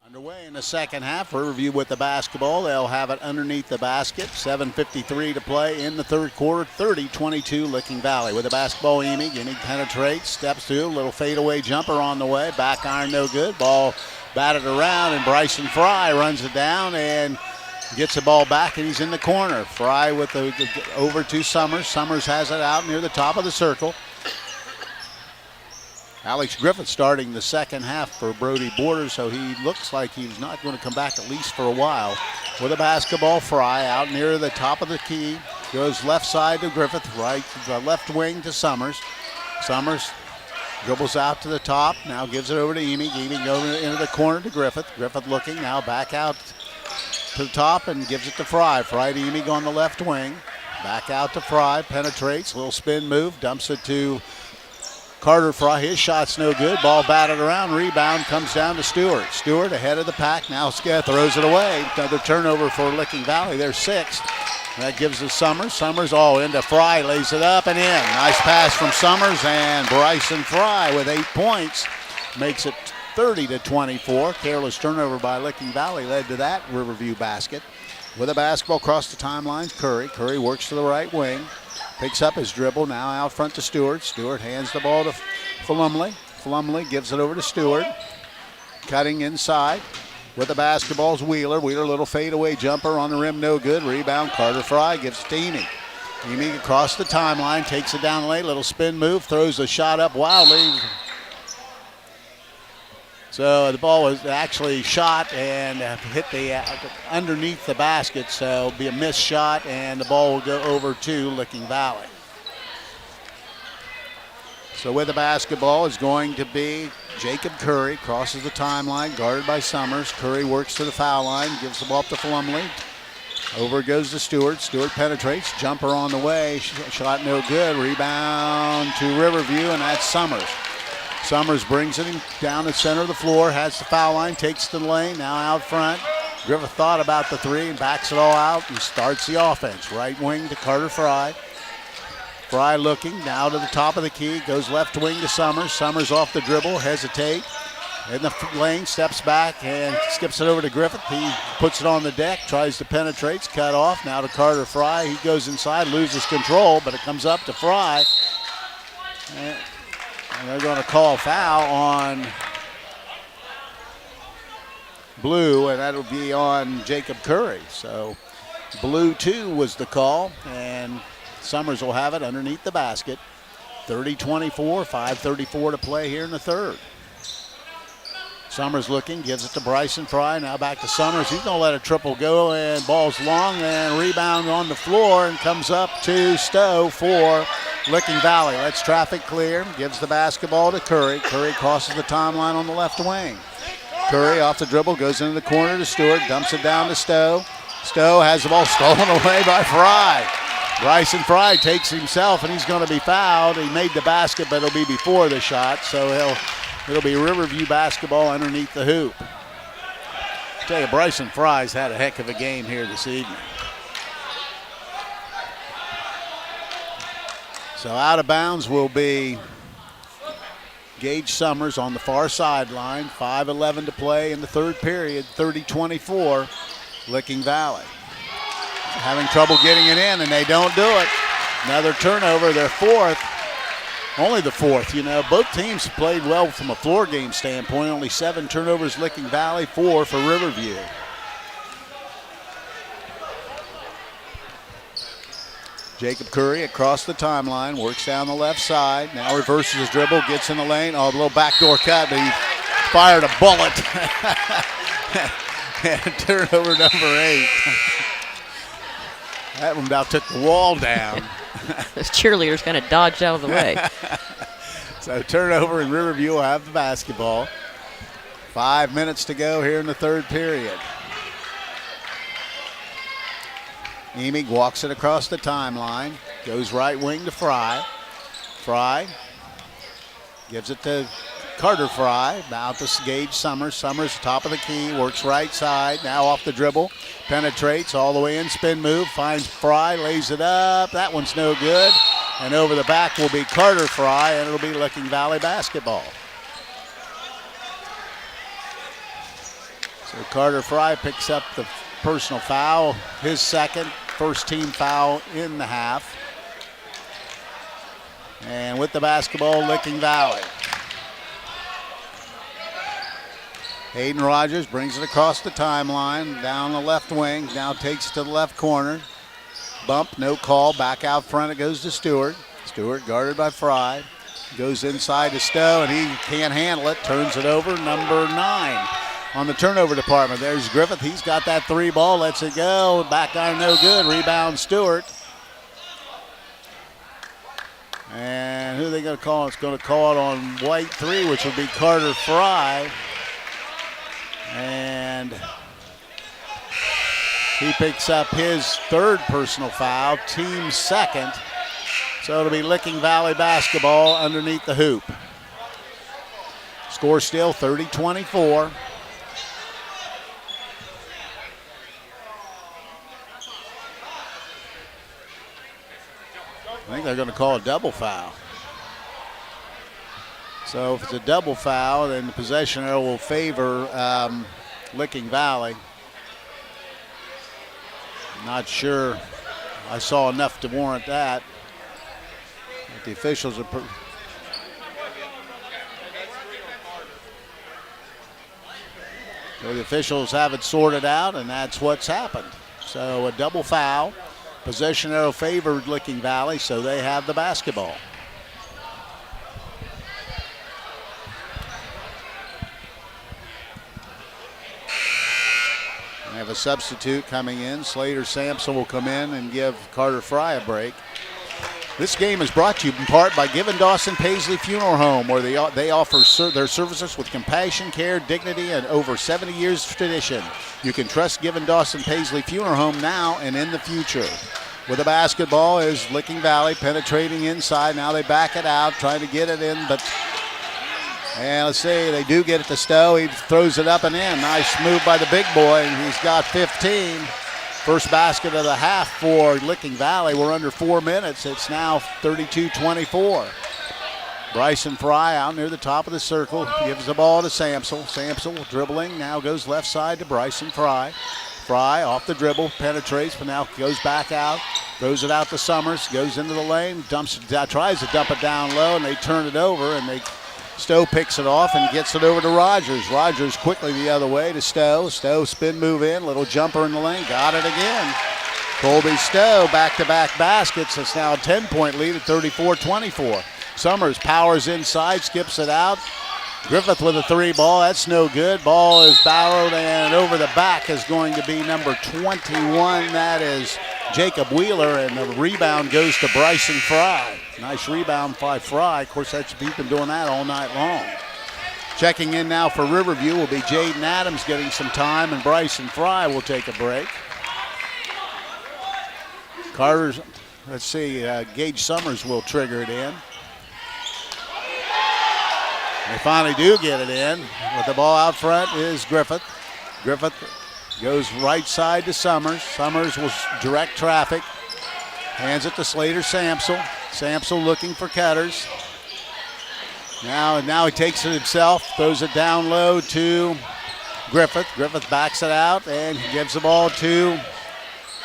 Underway in the second half. Riverview with the basketball. They'll have it underneath the basket. 7:53 to play in the third quarter. 30-22 Licking Valley. With the basketball, Emig. Emig penetrates, steps through. Little fadeaway jumper on the way. Back iron no good. Ball batted around, and Bryson Fry runs it down and gets the ball back, and he's in the corner. Fry with the over to Summers. Summers has it out near the top of the circle. Alex Griffith starting the second half for Brody Borders, so he looks like he's not going to come back at least for a while. With a basketball, Fry out near the top of the key. Goes left side to Griffith, right, left wing to Summers. Summers dribbles out to the top, now gives it over to Emig. Emig going into the corner to Griffith. Griffith looking, now back out to the top and gives it to Fry. Fry to Emig on the left wing. Back out to Fry, penetrates, little spin move, dumps it to Carter Fry. His shot's no good. Ball batted around. Rebound comes down to Stewart. Stewart ahead of the pack. Now Sketh throws it away. Another turnover for Licking Valley. They're sixth. That gives it Summers. Summers all into Fry. Lays it up and in. Nice pass from Summers, and Bryson Fry with 8 points makes it 30-24. Careless turnover by Licking Valley led to that Riverview basket. With a basketball across the timelines, Curry. Curry works to the right wing. Picks up his dribble, now out front to Stewart. Stewart hands the ball to Flumley. Flumley gives it over to Stewart. Cutting inside. With the basketball's Wheeler. Wheeler, little fadeaway jumper on the rim, no good. Rebound, Carter Fry gives it to Emig. Emig across the timeline, takes it down late. Little spin move, throws the shot up wildly. So the ball was actually shot and hit the underneath the basket, so it'll be a missed shot, and the ball will go over to Licking Valley. So with the basketball is going to be Jacob Curry, crosses the timeline, guarded by Summers. Curry works to the foul line, gives the ball up to Flumley. Over goes to Stewart. Stewart penetrates, jumper on the way, shot no good. Rebound to Riverview, and that's Summers. Summers brings it down the center of the floor, has the foul line, takes it to the lane, now out front. Griffith thought about the three and backs it all out and starts the offense. Right wing to Carter Fry. Fry looking, now to the top of the key, goes left wing to Summers. Summers off the dribble, hesitate. In the lane, steps back and skips it over to Griffith. He puts it on the deck, tries to penetrate, cut off. Now to Carter Fry. He goes inside, loses control, but it comes up to Fry. And they're going to call a foul on Blue, and that'll be on Jacob Curry. So Blue 2 was the call, and Summers will have it underneath the basket. 30-24, 5:34 to play here in the third. Summers looking, gives it to Bryson Fry. Now back to Summers. He's going to let a triple go, and ball's long, and rebound on the floor, and comes up to Stowe for Licking Valley. Lets traffic clear, gives the basketball to Curry. Curry crosses the timeline on the left wing. Curry off the dribble, goes into the corner to Stewart, dumps it down to Stowe. Stowe has the ball stolen away by Fry. Bryson Fry takes himself, and he's going to be fouled. He made the basket, but it'll be before the shot, so it'll be Riverview basketball underneath the hoop. I tell you, Bryson Fry's had a heck of a game here this evening. So out of bounds will be Gage Summers on the far sideline. 5:11 to play in the third period. 30-24, Licking Valley. Having trouble getting it in, and they don't do it. Another turnover, their fourth. Only the fourth, you know. Both teams played well from a floor game standpoint. Only 7 turnovers, Licking Valley, 4 for Riverview. Jacob Curry across the timeline, works down the left side. Now reverses his dribble, gets in the lane. Oh, a little backdoor cut, but he fired a bullet. And turnover number 8. That one about took the wall down. Those cheerleaders kind of dodged out of the way. So turnover, and Riverview will have the basketball. 5 minutes to go here in the third period. Emig walks it across the timeline, goes right wing to Fry. Fry gives it to Carter Fry, now to Gage Summers. Summers, top of the key, works right side, now off the dribble, penetrates all the way in, spin move, finds Fry, lays it up. That one's no good. And over the back will be Carter Fry, and it'll be Licking Valley basketball. So Carter Fry picks up the personal foul, his second, first team foul in the half. And with the basketball, Licking Valley. Hayden Rogers brings it across the timeline, down the left wing, now takes it to the left corner. Bump, no call, back out front it goes to Stewart. Stewart guarded by Fry. Goes inside to Stowe, and he can't handle it, turns it over, number 9 on the turnover department. There's Griffith, he's got that 3 ball, lets it go, back iron no good, rebound Stewart. And who are they going to call? It's going to call it on White 3, which will be Carter Fry. And he picks up his third personal foul, team second. So it'll be Licking Valley basketball underneath the hoop. Score still 30-24. I think they're going to call a double foul. So if it's a double foul, then the possession arrow will favor Licking Valley. Not sure I saw enough to warrant that. But the officials are so the officials have it sorted out, and that's what's happened. So a double foul. Possession arrow favored Licking Valley, so they have the basketball. We have a substitute coming in. Slater Sampson will come in and give Carter Fry a break. This game is brought to you in part by Given Dawson Paisley Funeral Home, where they offer their services with compassion, care, dignity, and over 70 years of tradition. You can trust Given Dawson Paisley Funeral Home now and in the future. With the basketball is Licking Valley penetrating inside. Now they back it out, trying to get it in, but And let's see, they do get it to Stowe. He throws it up and in. Nice move by the big boy. He's got 15. First basket of the half for Licking Valley. We're under 4 minutes. It's now 32-24. Bryson Fry out near the top of the circle. Gives the ball to Samsel. Samsel dribbling. Now goes left side to Bryson Fry. Fry off the dribble. Penetrates, but now goes back out. Throws it out to Summers. Goes into the lane. Tries to dump it down low, and they turn it over, and Stowe picks it off and gets it over to Rogers. Rogers quickly the other way to Stowe. Stowe spin move in. Little jumper in the lane. Got it again. Colby Stowe back-to-back baskets. It's now a 10-point lead at 34-24. Summers powers inside, skips it out. Griffith with a three ball. That's no good. Ball is barreled, and over the back is going to be number 21. That is Jacob Wheeler, and the rebound goes to Bryson Fry. Nice rebound by Fry. Of course, he's been doing that all night long. Checking in now for Riverview will be Jaden Adams getting some time, and Bryson Fry will take a break. Carter's, let's see, Gage Summers will trigger it in. They finally do get it in. With the ball out front is Griffith. Griffith goes right side to Summers. Summers will direct traffic. Hands it to Slater Samsel. Samsel looking for cutters. Now he takes it himself. Throws it down low to Griffith. Griffith backs it out and gives the ball to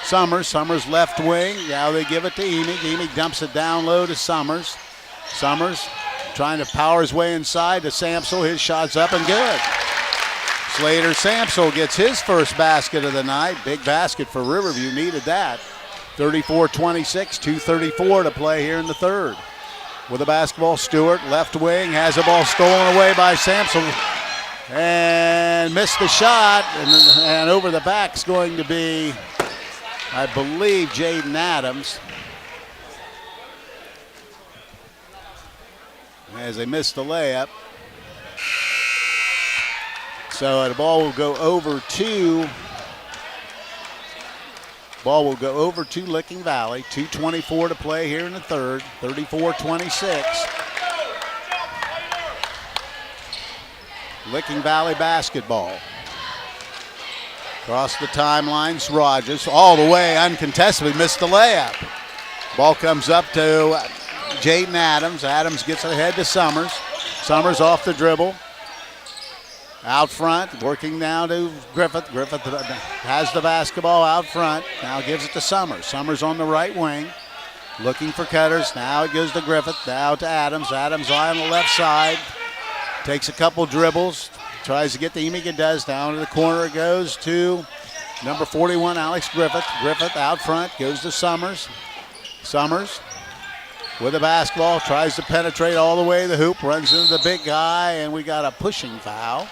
Summers. Summers left wing. Now they give it to Emig. Emig dumps it down low to Summers. Summers trying to power his way inside to Samsel. His shot's up and good. Slater Samsel gets his first basket of the night. Big basket for Riverview. Needed that. 34-26, 2:34 to play here in the third. With the basketball, Stewart, left wing, has the ball stolen away by Samsel. And missed the shot. And over the back's going to be, I believe, Jaden Adams. As they missed the layup. So the ball will go over to Licking Valley. 2:24 to play here in the third. 34-26. Licking Valley basketball. Across the timelines, Rogers all the way uncontested. Missed the layup. Ball comes up to Jaden Adams. Adams gets ahead to Summers. Summers off the dribble. Out front, working now to Griffith. Griffith has the basketball out front. Now gives it to Summers. Summers on the right wing. Looking for cutters. Now it goes to Griffith. Now to Adams. Adams on the left side. Takes a couple dribbles. Tries to get the Emig and does. Down to the corner it goes to number 41, Alex Griffith. Griffith out front. Goes to Summers. Summers with the basketball, tries to penetrate all the way to the hoop, runs into the big guy, and we got a pushing foul.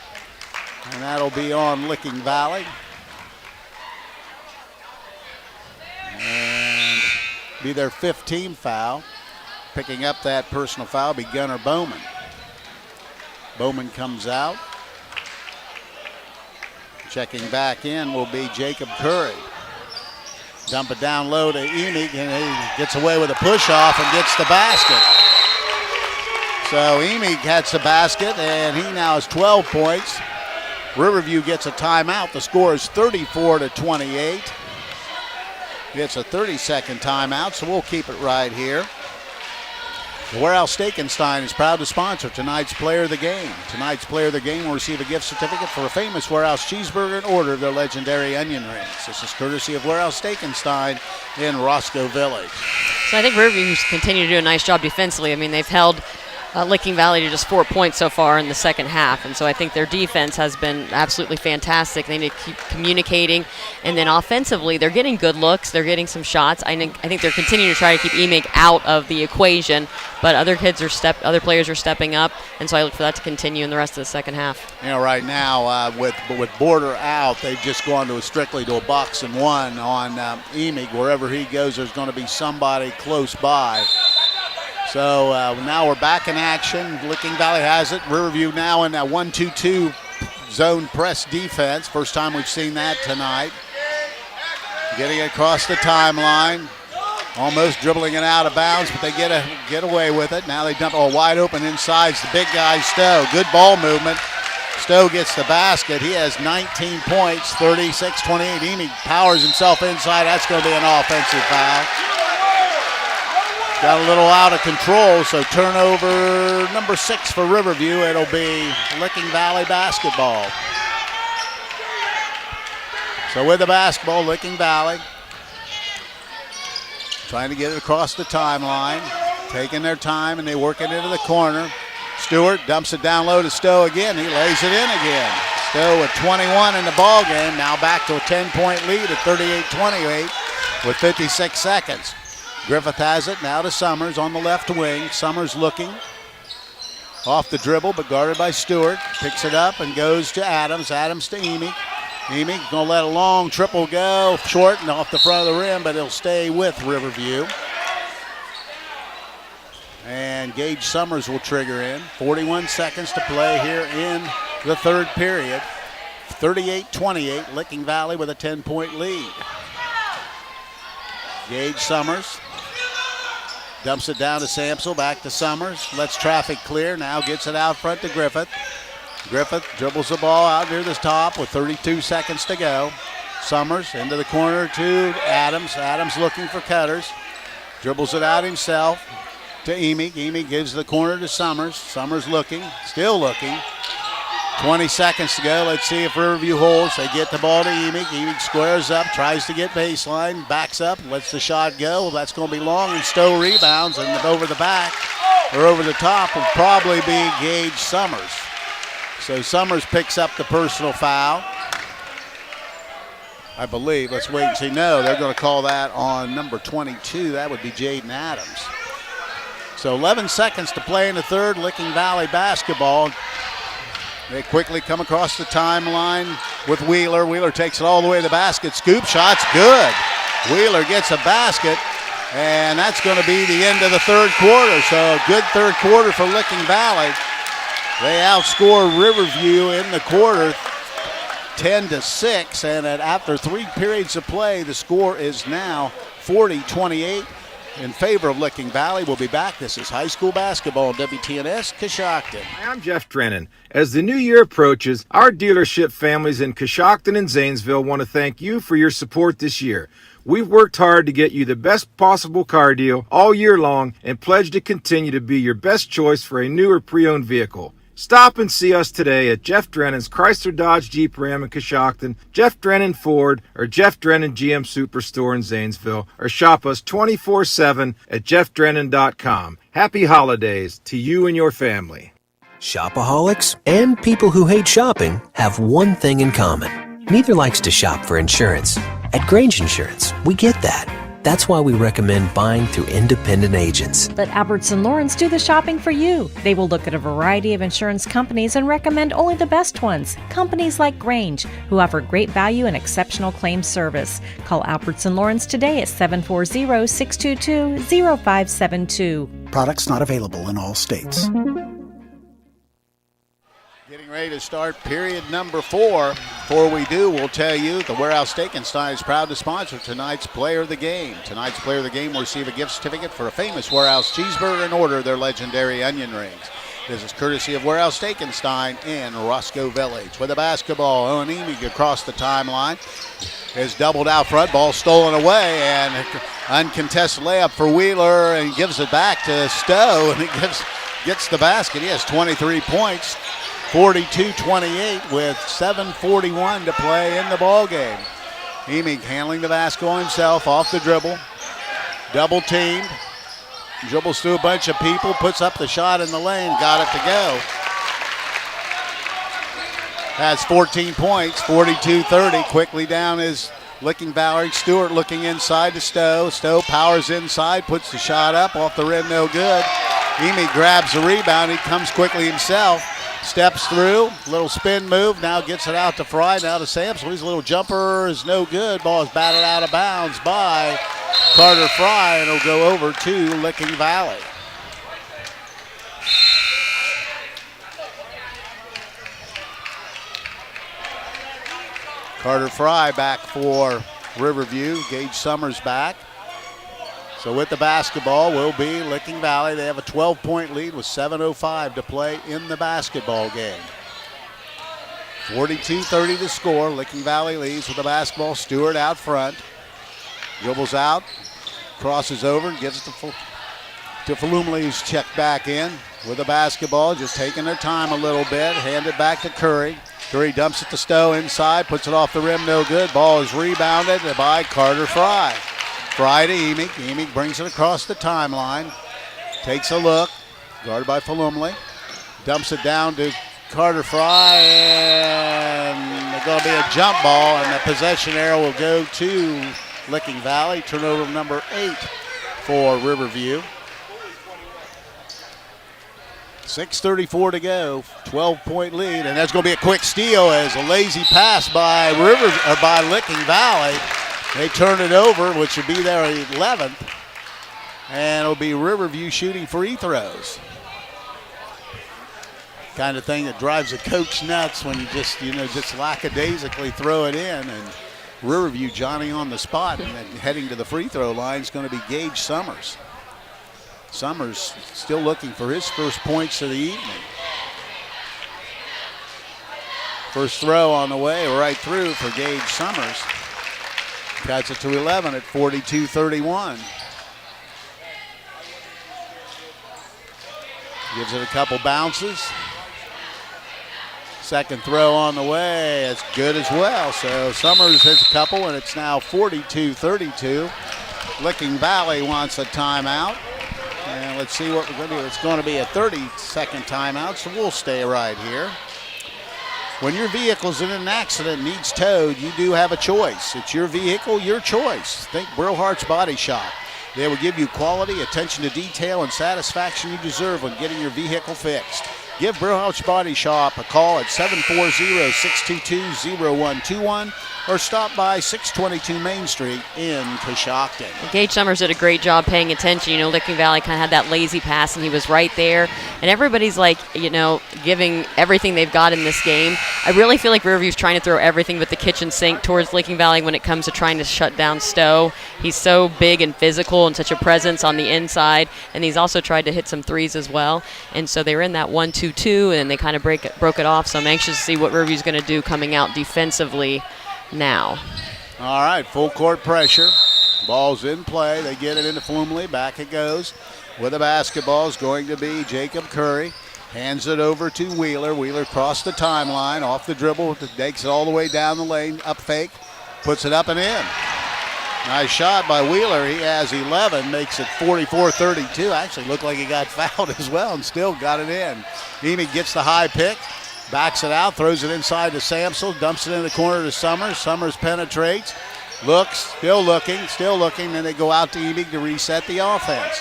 And that'll be on Licking Valley. And be their 15th foul. Picking up that personal foul be Gunnar Bowman. Bowman comes out. Checking back in will be Jacob Curry. Dump it down low to Emig, and he gets away with a push-off and gets the basket. So Emig gets the basket, and he now has 12 points. Riverview gets a timeout. The score is 34-28. Gets a 30-second timeout, so we'll keep it right here. The Warehouse Steak-N-Stein is proud to sponsor tonight's Player of the Game. Tonight's Player of the Game will receive a gift certificate for a famous Warehouse cheeseburger and order of their legendary onion rings. This is courtesy of Warehouse Steak-N-Stein in Roscoe Village. So I think Riverview's continued to do a nice job defensively. I mean, they've held Licking Valley to just 4 points so far in the second half, and so I think their defense has been absolutely fantastic. They need to keep communicating, and then offensively, they're getting good looks. They're getting some shots. I think they're continuing to try to keep Emig out of the equation, but other players are stepping up, and so I look for that to continue in the rest of the second half. You know, right now with Border out, they've just gone strictly to a box and one on Emig. Wherever he goes, there's going to be somebody close by. So now we're back in action. Licking Valley has it. Riverview now in that 1-2-2 zone press defense. First time we've seen that tonight. Getting it across the timeline. Almost dribbling it out of bounds, but they get away with it. Now they dump it wide open inside. It's the big guy, Stowe. Good ball movement. Stowe gets the basket. He has 19 points, 36-28. Emy powers himself inside. That's going to be an offensive foul. Got a little out of control, so turnover number 6 for Riverview. It'll be Licking Valley basketball. So with the basketball, Licking Valley trying to get it across the timeline, taking their time, and they work it into the corner. Stewart dumps it down low to Stowe again. He lays it in again. Stowe with 21 in the ball game. Now back to a 10-point lead at 38-28 with 56 seconds. Griffith has it now to Summers on the left wing. Summers looking off the dribble, but guarded by Stewart. Picks it up and goes to Adams. Adams to Emy. Emy going to let a long triple go, short and off the front of the rim, but he'll stay with Riverview. And Gage Summers will trigger in. 41 seconds to play here in the third period. 38-28, Licking Valley with a 10-point lead. Gage Summers dumps it down to Samsel, back to Summers. Lets traffic clear, now gets it out front to Griffith. Griffith dribbles the ball out near the top with 32 seconds to go. Summers into the corner to Adams. Adams looking for cutters. Dribbles it out himself to Emy. Emy gives the corner to Summers. Summers looking, still looking. 20 seconds to go. Let's see if Riverview holds. They get the ball to Emy. Emy squares up, tries to get baseline, backs up, lets the shot go. That's going to be long, and Stowe rebounds, and over the back or over the top will probably be Gage Summers. So Summers picks up the personal foul, I believe. Let's wait and see. No, they're going to call that on number 22. That would be Jaden Adams. So 11 seconds to play in the third. Licking Valley basketball. They quickly come across the timeline with Wheeler. Wheeler takes it all the way to the basket. Scoop shot's good. Wheeler gets a basket, and that's going to be the end of the third quarter. So a good third quarter for Licking Valley. They outscore Riverview in the quarter 10-6, and after 3 periods of play, the score is now 40-28 in favor of Licking Valley. We'll be back. This is high school basketball on WTNS Coshocton. Hi, I'm Jeff Drennan. As the new year approaches, our dealership families in Coshocton and Zanesville want to thank you for your support this year. We've worked hard to get you the best possible car deal all year long and pledge to continue to be your best choice for a new or pre-owned vehicle. Stop and see us today at Jeff Drennan's Chrysler Dodge Jeep Ram in Coshocton, Jeff Drennan Ford, or Jeff Drennan GM Superstore in Zanesville, or shop us 24/7 at jeffdrennan.com. Happy holidays to you and your family. Shopaholics and people who hate shopping have one thing in common. Neither likes to shop for insurance. At Grange Insurance, we get that. That's why we recommend buying through independent agents. Let Albertson Lawrence do the shopping for you. They will look at a variety of insurance companies and recommend only the best ones. Companies like Grange, who offer great value and exceptional claims service. Call Albertson Lawrence today at 740-622-0572. Products not available in all states. Getting ready to start period number 4. Before we do, we'll tell you the Warehouse Steak-N-Stein is proud to sponsor tonight's Player of the Game. Tonight's Player of the Game will receive a gift certificate for a famous Warehouse cheeseburger and order their legendary onion rings. This is courtesy of Warehouse Steak-N-Stein in Roscoe Village. With the basketball, Owen across the timeline is doubled out front, ball stolen away, and uncontested layup for Wheeler, and gives it back to Stowe, and he gets the basket. He has 23 points. 42-28 with 7:41 to play in the ball game. Emy handling the basketball himself off the dribble. Double teamed. Dribbles through a bunch of people, puts up the shot in the lane, got it to go. Has 14 points, 42-30. Quickly down is Licking Valley. Stewart looking inside to Stowe. Stowe powers inside, puts the shot up, off the rim, no good. Emy grabs the rebound, he comes quickly himself. Steps through, little spin move, now gets it out to Fry, now to Sampson. His little jumper is no good. Ball is batted out of bounds by Carter Fry, and it'll go over to Licking Valley. Carter Fry back for Riverview. Gage Summers back. So with the basketball will be Licking Valley. They have a 12-point lead with 7:05 to play in the basketball game. 42-30 to score. Licking Valley leads with the basketball. Stewart out front. Dribbles out, crosses over, and gives it to Falumley, who's checked back in with the basketball, just taking their time a little bit. Hand it back to Curry. Curry dumps it to Stowe inside, puts it off the rim, no good. Ball is rebounded by Carter Fry. Fry to Emig. Emig brings it across the timeline. Takes a look, guarded by Falumley. Dumps it down to Carter Fry, and there's going to be a jump ball, and the possession arrow will go to Licking Valley. Turnover number 8 for Riverview. 6:34 to go, 12-point lead, and there's going to be a quick steal as a lazy pass by Licking Valley. They turn it over, which would be their 11th, and it'll be Riverview shooting free throws. Kind of thing that drives a coach nuts when you just lackadaisically throw it in. And Riverview, Johnny on the spot, and then heading to the free throw line is going to be Gage Summers. Summers still looking for his first points of the evening. First throw on the way, right through for Gage Summers. Cuts it to 11 at 42-31. Gives it a couple bounces. Second throw on the way, it's good as well. So Summers hits a couple, and it's now 42-32. Licking Valley wants a timeout. And let's see what we're going to do. It's going to be a 30-second timeout, so we'll stay right here. When your vehicle's in an accident, needs towed, you do have a choice. It's your vehicle, your choice. Think Brillhart's Body Shop. They will give you quality, attention to detail, and satisfaction you deserve when getting your vehicle fixed. Give Brillhart's Body Shop a call at 740-622-0121 or stop by 622 Main Street in Coshocton. Gage Summers did a great job paying attention. Licking Valley kind of had that lazy pass, and he was right there. And everybody's giving everything they've got in this game. I really feel like Riverview's trying to throw everything but the kitchen sink towards Licking Valley when it comes to trying to shut down Stowe. He's so big and physical and such a presence on the inside, and he's also tried to hit some threes as well. And so they were in that 1-2-2, and they kind of broke it off. So I'm anxious to see what Riverview's going to do coming out defensively now. All right, full court pressure. Ball's in play. They get it into Flumley. Back it goes. With the basketball is going to be Jacob Curry. Hands it over to Wheeler. Wheeler across the timeline, off the dribble, takes it all the way down the lane, up fake, puts it up and in. Nice shot by Wheeler. He has 11, makes it 44-32. Actually looked like he got fouled as well and still got it in. Emig gets the high pick. Backs it out, throws it inside to Samsel, dumps it in the corner to Summers. Summers penetrates, looks, still looking. Then they go out to Emig to reset the offense.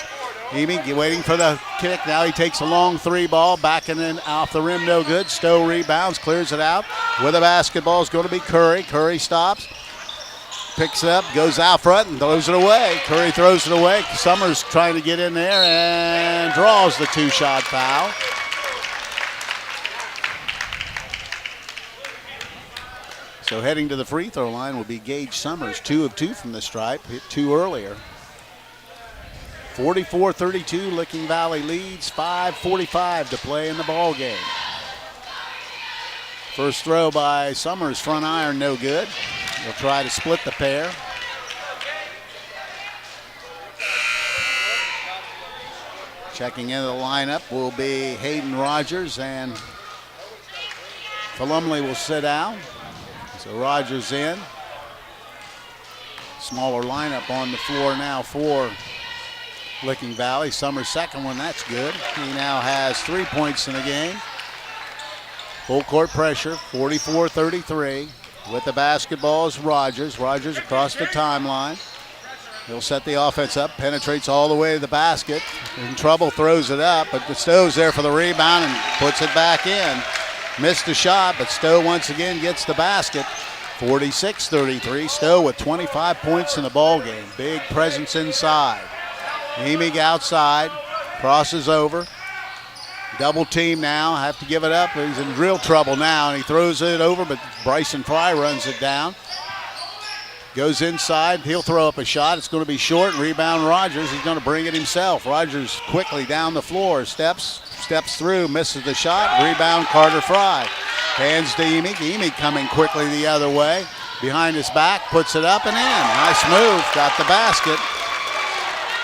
Emig waiting for the kick. Now he takes a long three ball, backing in off the rim, no good. Stowe rebounds, clears it out. With the basketball is going to be Curry. Curry stops, picks it up, goes out front and throws it away. Curry throws it away. Summers trying to get in there and draws the two-shot foul. So heading to the free throw line will be Gage Summers, 2 of 2 from the stripe, hit 2 earlier. 44-32, Licking Valley leads, 5:45 to play in the ball game. First throw by Summers, front iron, no good. They'll try to split the pair. Checking into the lineup will be Hayden Rogers, and Falumley will sit out. So Rogers in. Smaller lineup on the floor now for Licking Valley. Summers' second one, that's good. He now has 3 points in the game. Full court pressure, 44-33. With the basketball is Rogers. Rogers across the timeline. He'll set the offense up, penetrates all the way to the basket. In trouble, throws it up, but Stowe's there for the rebound and puts it back in. Missed the shot, but Stowe once again gets the basket. 46-33. Stowe with 25 points in the ball game. Big presence inside. Emig outside, crosses over. Double team now, have to give it up. He's in real trouble now, and he throws it over, but Bryson Fry runs it down. Goes inside. He'll throw up a shot. It's going to be short. Rebound Rogers. He's going to bring it himself. Rogers quickly down the floor. Steps through. Misses the shot. Rebound Carter Fry. Hands to Emig. Emig coming quickly the other way. Behind his back. Puts it up and in. Nice move. Got the basket.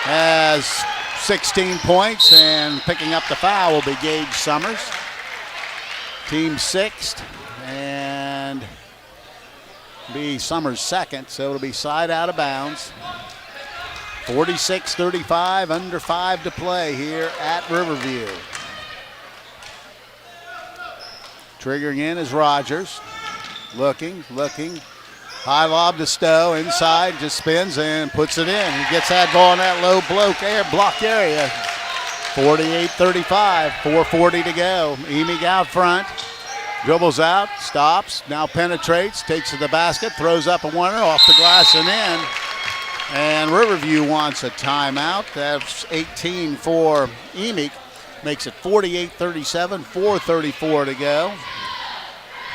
Has 16 points. And picking up the foul will be Gage Summers. Team sixth. And be Summers second, so it'll be side out of bounds. 46-35, under 5 to play here at Riverview. Triggering in is Rogers. Looking. High lob to Stowe, inside, just spins and puts it in. He gets that ball in that low block area. 48-35, 4:40 to go. Emig out front. Dribbles out, stops, now penetrates, takes to the basket, throws up a winner, off the glass and in. And Riverview wants a timeout. That's 18 for Emig. Makes it 48-37, 4:34 to go.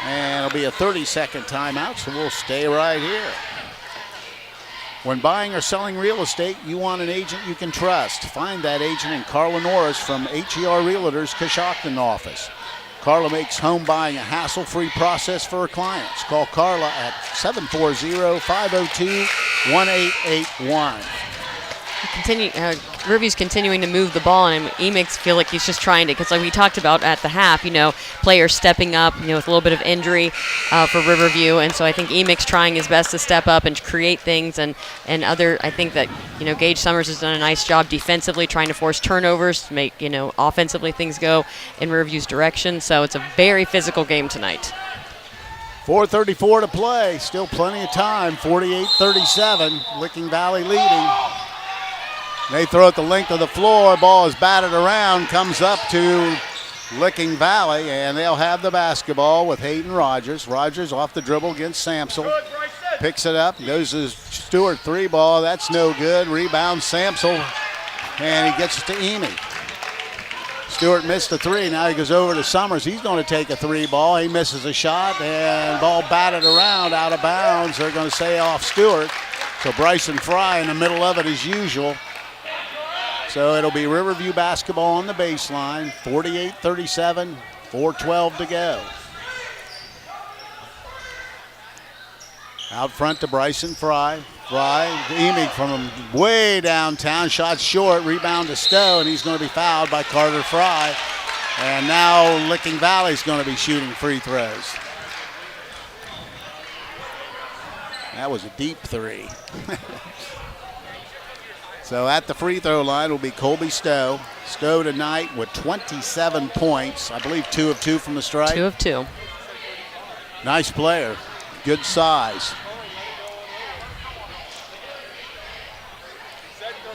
And it'll be a 30-second timeout, so we'll stay right here. When buying or selling real estate, you want an agent you can trust. Find that agent in Carla Norris from HER Realtors Coshocton office. Carla makes home buying a hassle-free process for her clients. Call Carla at 740-502-1881. Riverview's continuing to move the ball, and Emig's feel like he's just trying to, because like we talked about at the half, players stepping up, with a little bit of injury for Riverview, and so I think Emig's trying his best to step up and create things, and I think that, Gage Summers has done a nice job defensively, trying to force turnovers to make, offensively things go in Riverview's direction, so it's a very physical game tonight. 4:34 to play, still plenty of time, 48-37, Licking Valley leading. They throw it the length of the floor. Ball is batted around, comes up to Licking Valley, and they'll have the basketball with Hayden Rogers. Rogers off the dribble against Samsel. Picks it up, goes to Stewart, 3 ball. That's no good. Rebound Samsel, and he gets it to Emig. Stewart missed the 3. Now he goes over to Summers. He's going to take a 3 ball. He misses a shot, and ball batted around, out of bounds. They're going to say off Stewart. So Bryson Fry in the middle of it as usual. So it'll be Riverview basketball on the baseline, 48-37, 4:12 to go. Out front to Bryson Fry. Fry, Emig from way downtown, shot short, rebound to Stowe, and he's going to be fouled by Carter Fry. And now Licking Valley's going to be shooting free throws. That was a deep 3. So at the free throw line will be Colby Stowe. Stowe tonight with 27 points. I believe 2 of 2 from the stripe. 2 of 2. Nice player. Good size.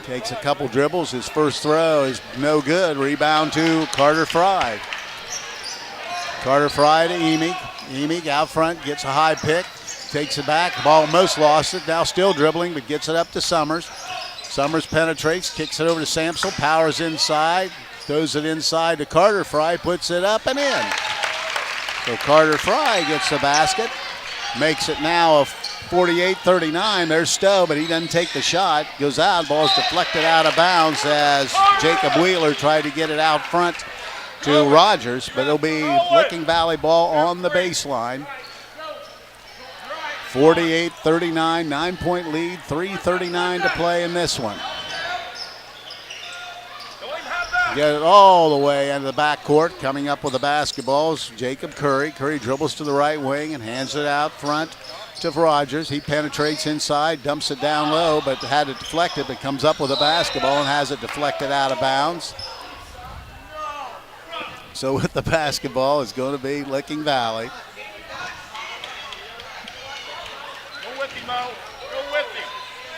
Takes a couple dribbles. His first throw is no good. Rebound to Carter Fry. Carter Fry to Emig. Emig out front, gets a high pick. Takes it back. Ball almost lost it. Now still dribbling, but gets it up to Summers. Summers penetrates, kicks it over to Samsel, powers inside, throws it inside to Carter Fry, puts it up and in. So Carter Fry gets the basket, makes it now a 48-39. There's Stowe, but he doesn't take the shot. Goes out, ball's deflected out of bounds as Jacob Wheeler tried to get it out front to Rogers, but it'll be Licking Valley ball on the baseline. 48-39, 9-point lead, 3:39 to play in this one. Get it all the way into the backcourt. Coming up with the basketball is Jacob Curry. Curry dribbles to the right wing and hands it out front to Rogers. He penetrates inside, dumps it down low, but had it deflected, but comes up with the basketball and has it deflected out of bounds. So with the basketball, it's going to be Licking Valley.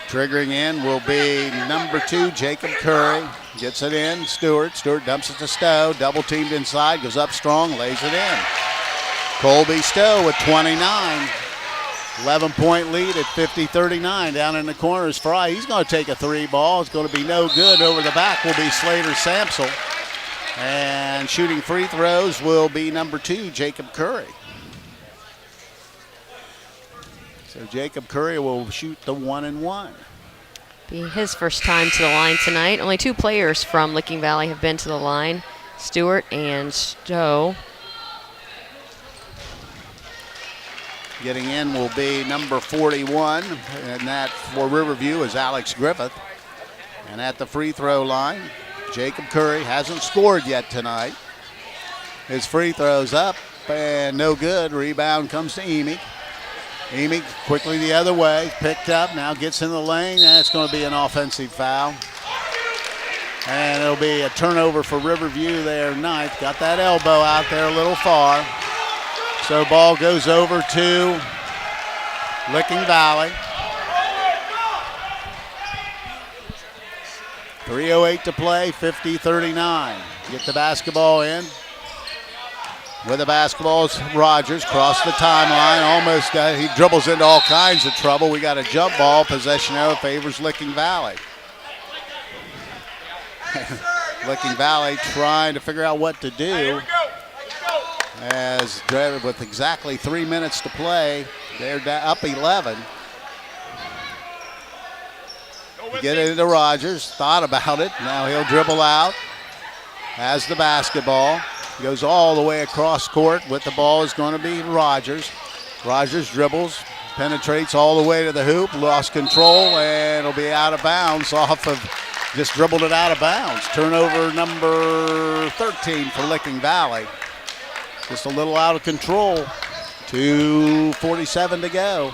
Triggering in will be number 2, Jacob Curry. Gets it in, Stewart. Stewart dumps it to Stowe. Double teamed inside, goes up strong, lays it in. Colby Stowe with 29. 11-point lead at 50-39. Down in the corner is Fry. He's going to take a 3 ball. It's going to be no good. Over the back will be Slater Samsel. And shooting free throws will be number 2, Jacob Curry. So Jacob Curry will shoot the 1-1. Be his first time to the line tonight. Only 2 players from Licking Valley have been to the line, Stewart and Stowe. Getting in will be number 41, and that for Riverview is Alex Griffith. And at the free throw line, Jacob Curry hasn't scored yet tonight. His free throw's up and no good. Rebound comes to Emick. Emick quickly the other way, picked up, now gets in the lane. That's going to be an offensive foul. And it'll be a turnover for Riverview there, ninth. Got that elbow out there a little far. So ball goes over to Licking Valley. 3:08 to play, 50-39. Get the basketball in. With the basketball, it's Rogers, cross the timeline, almost, he dribbles into all kinds of trouble. We got a jump ball, possession arrow favors Licking Valley. Licking Valley trying to figure out what to do. As with exactly 3 minutes to play, they're up 11. Get it into Rogers, thought about it. Now he'll dribble out, has the basketball. Goes all the way across court. With the ball is going to be Rogers. Rogers dribbles, penetrates all the way to the hoop, lost control, and it'll be out of bounds off of, just dribbled it out of bounds. Turnover number 13 for Licking Valley. Just a little out of control. 2:47 to go.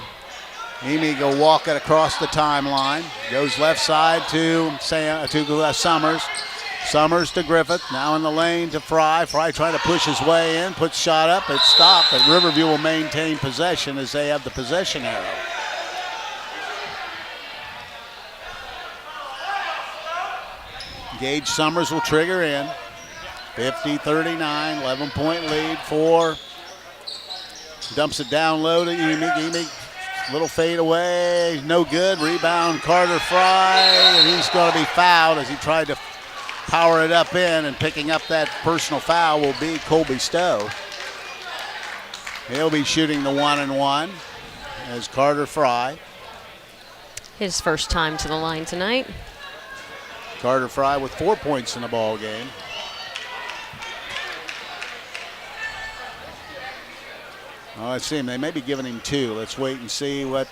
Amy will walk it across the timeline. Goes left side to Summers. Summers to Griffith, now in the lane to Fry. Fry trying to push his way in, puts shot up, it's stopped, but Riverview will maintain possession as they have the possession arrow. Gage Summers will trigger in. 50-39, 11-point lead for. Dumps it down low to Emick. Emick, little fade away, no good. Rebound, Carter Fry, and he's going to be fouled as he tried to power it up in, and picking up that personal foul will be Colby Stowe. He'll be shooting the 1-1 as Carter Fry. His first time to the line tonight. Carter Fry with 4 points in the ball game. Oh, let's see him. They may be giving him 2. Let's wait and see what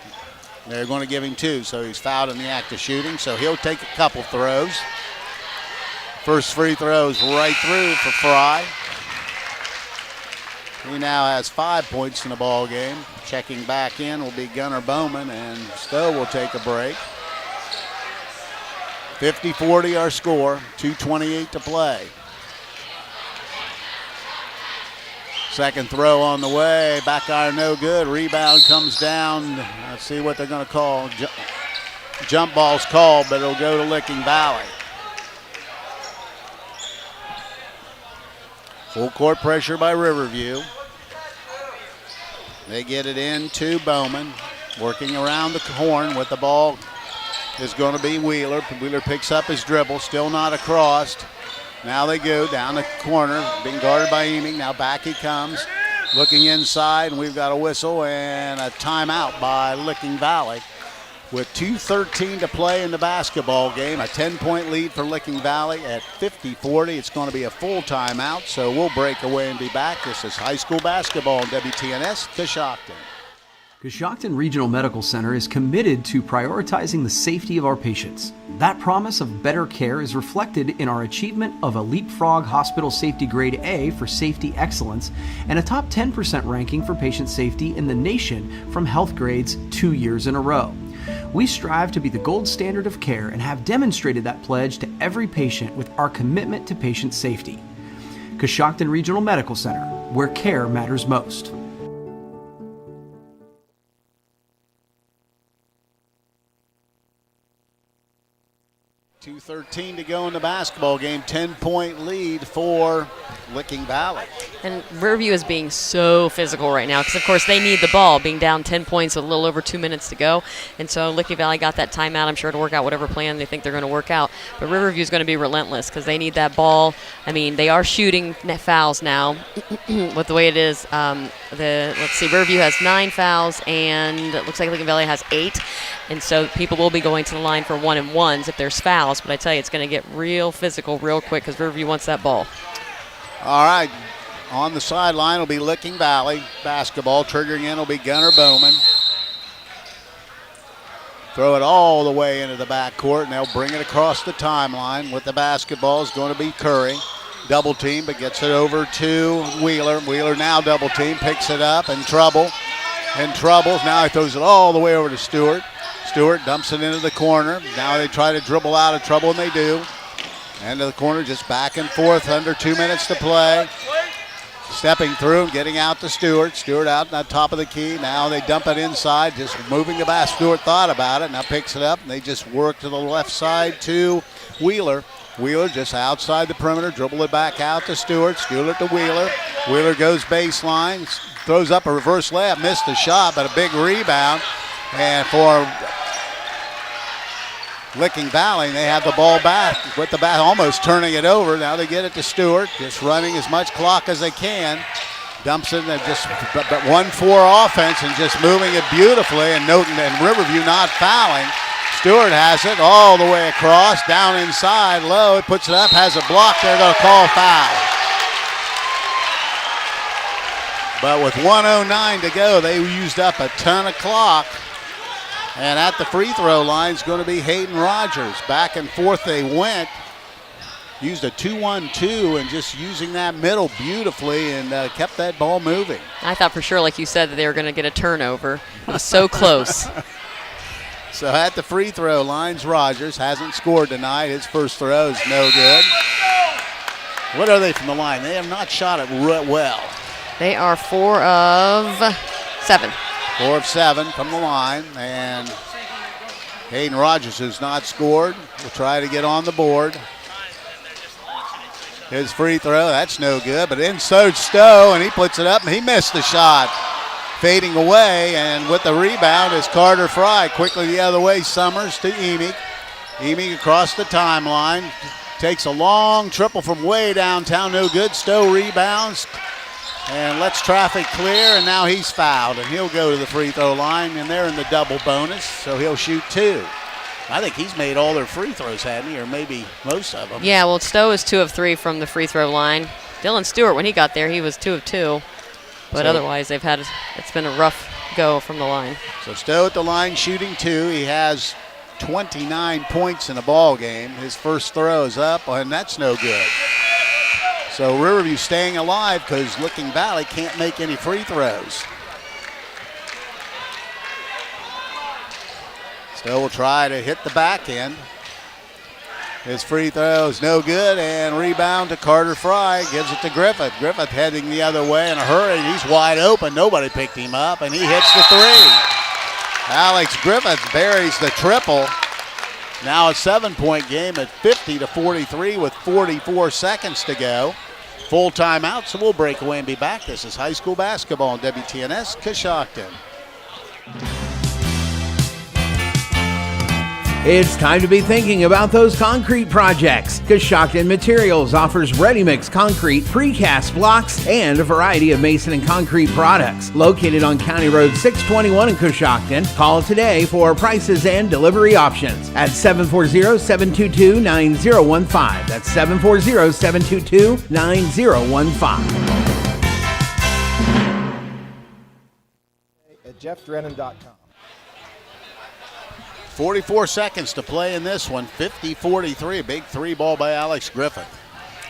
they're going to give him 2. So he's fouled in the act of shooting, so he'll take a couple throws. First free throws right through for Fry. He now has 5 points in the ball game. Checking back in will be Gunnar Bowman, and Stowe will take a break. 50-40 our score, 2:28 to play. Second throw on the way, back iron no good, rebound comes down. Let's see what they're going to call. Jump ball's called, but it'll go to Licking Valley. Full court pressure by Riverview. They get it in to Bowman. Working around the horn with the ball is going to be Wheeler. Wheeler picks up his dribble, still not across. Now they go down the corner, being guarded by Emick. Now back he comes, looking inside, and we've got a whistle and a timeout by Licking Valley. With 2:13 to play in the basketball game, a 10-point lead for Licking Valley at 50-40. It's going to be a full timeout, so we'll break away and be back. This is high school basketball on WTNS, Coshocton. Coshocton Regional Medical Center is committed to prioritizing the safety of our patients. That promise of better care is reflected in our achievement of a Leapfrog Hospital Safety Grade A for safety excellence and a top 10% ranking for patient safety in the nation from Health Grades 2 years in a row. We strive to be the gold standard of care and have demonstrated that pledge to every patient with our commitment to patient safety. Coshocton Regional Medical Center, where care matters most. 2:13 to go in the basketball game. 10-point lead for Licking Valley. And Riverview is being so physical right now because, of course, they need the ball, being down 10 points with a little over 2 minutes to go. And so Licking Valley got that timeout, I'm sure, to work out whatever plan they think they're going to work out. But Riverview is going to be relentless because they need that ball. I mean, they are shooting fouls now with the way it is. let's see, Riverview has 9 fouls, and it looks like Lincoln Valley has 8. And so people will be going to the line for 1-and-1s if there's fouls. But I tell you, it's going to get real physical real quick because Riverview wants that ball. All right. On the sideline will be Licking Valley basketball. Triggering in will be Gunnar Bowman. Throw it all the way into the backcourt, and they'll bring it across the timeline. With the basketball is going to be Curry. Double team, but gets it over to Wheeler. Wheeler now double team, picks it up, in trouble. Now he throws it all the way over to Stewart. Stewart dumps it into the corner. Now they try to dribble out of trouble, and they do. End of the corner, just back and forth, under 2 minutes to play. Stepping through, getting out to Stewart. Stewart out on top of the key. Now they dump it inside, just moving the basket. Stewart thought about it, now picks it up, and they just work to the left side to Wheeler. Wheeler just outside the perimeter, dribble it back out to Stewart. Stewart to Wheeler. Wheeler goes baseline, throws up a reverse layup, missed the shot, but a big rebound. And for Licking Valley, they have the ball back with the bat, almost turning it over. Now they get it to Stewart, just running as much clock as they can. Dumps it and just 1-4 offense and just moving it beautifully. And Riverview not fouling. Stewart has it all the way across, down inside, low. It puts it up, has a block. They're going to call foul. But with 1:09 to go, they used up a ton of clock. And at the free throw line is going to be Hayden Rogers. Back and forth they went. Used a 2-1-2 and just using that middle beautifully and kept that ball moving. I thought for sure, like you said, that they were going to get a turnover. It was so close. So at the free throw lines, Rogers hasn't scored tonight. His first throw is no good. What are they from the line? They have not shot it well. They are 4 of 7. 4 of 7 from the line. And Hayden Rogers, who's not scored, will try to get on the board. His free throw, that's no good. But in Stowe, and he puts it up, and he missed the shot. Fading away, and with the rebound is Carter Fry. Quickly the other way, Summers to Emig. Emig across the timeline. Takes a long triple from way downtown, no good. Stowe rebounds and lets traffic clear, and now he's fouled, and he'll go to the free throw line, and they're in the double bonus, so he'll shoot 2. I think he's made all their free throws, hadn't he, or maybe most of them. Yeah, well, Stowe is 2 of 3 from the free throw line. Dylan Stewart, when he got there, he was 2 of 2. But otherwise, it's been a rough go from the line. So Stowe at the line shooting 2. He has 29 points in a ball game. His first throw is up, and that's no good. So Riverview staying alive because Licking Valley can't make any free throws. Stowe will try to hit the back end. His free throw is no good, and rebound to Carter Fry. Gives it to Griffith. Griffith heading the other way in a hurry. He's wide open. Nobody picked him up, and he hits the 3. Alex Griffith buries the triple. Now a 7-point game at 50-43 with 44 seconds to go. Full timeout, so we'll break away and be back. This is high school basketball on WTNS Coshocton. It's time to be thinking about those concrete projects. Coshocton Materials offers ready-mix concrete, precast blocks, and a variety of mason and concrete products. Located on County Road 621 in Coshocton, call today for prices and delivery options at 740-722-9015. That's 740-722-9015. At jeffdrennan.com. 44 seconds to play in this one. 50-43. A big 3 ball by Alex Griffith.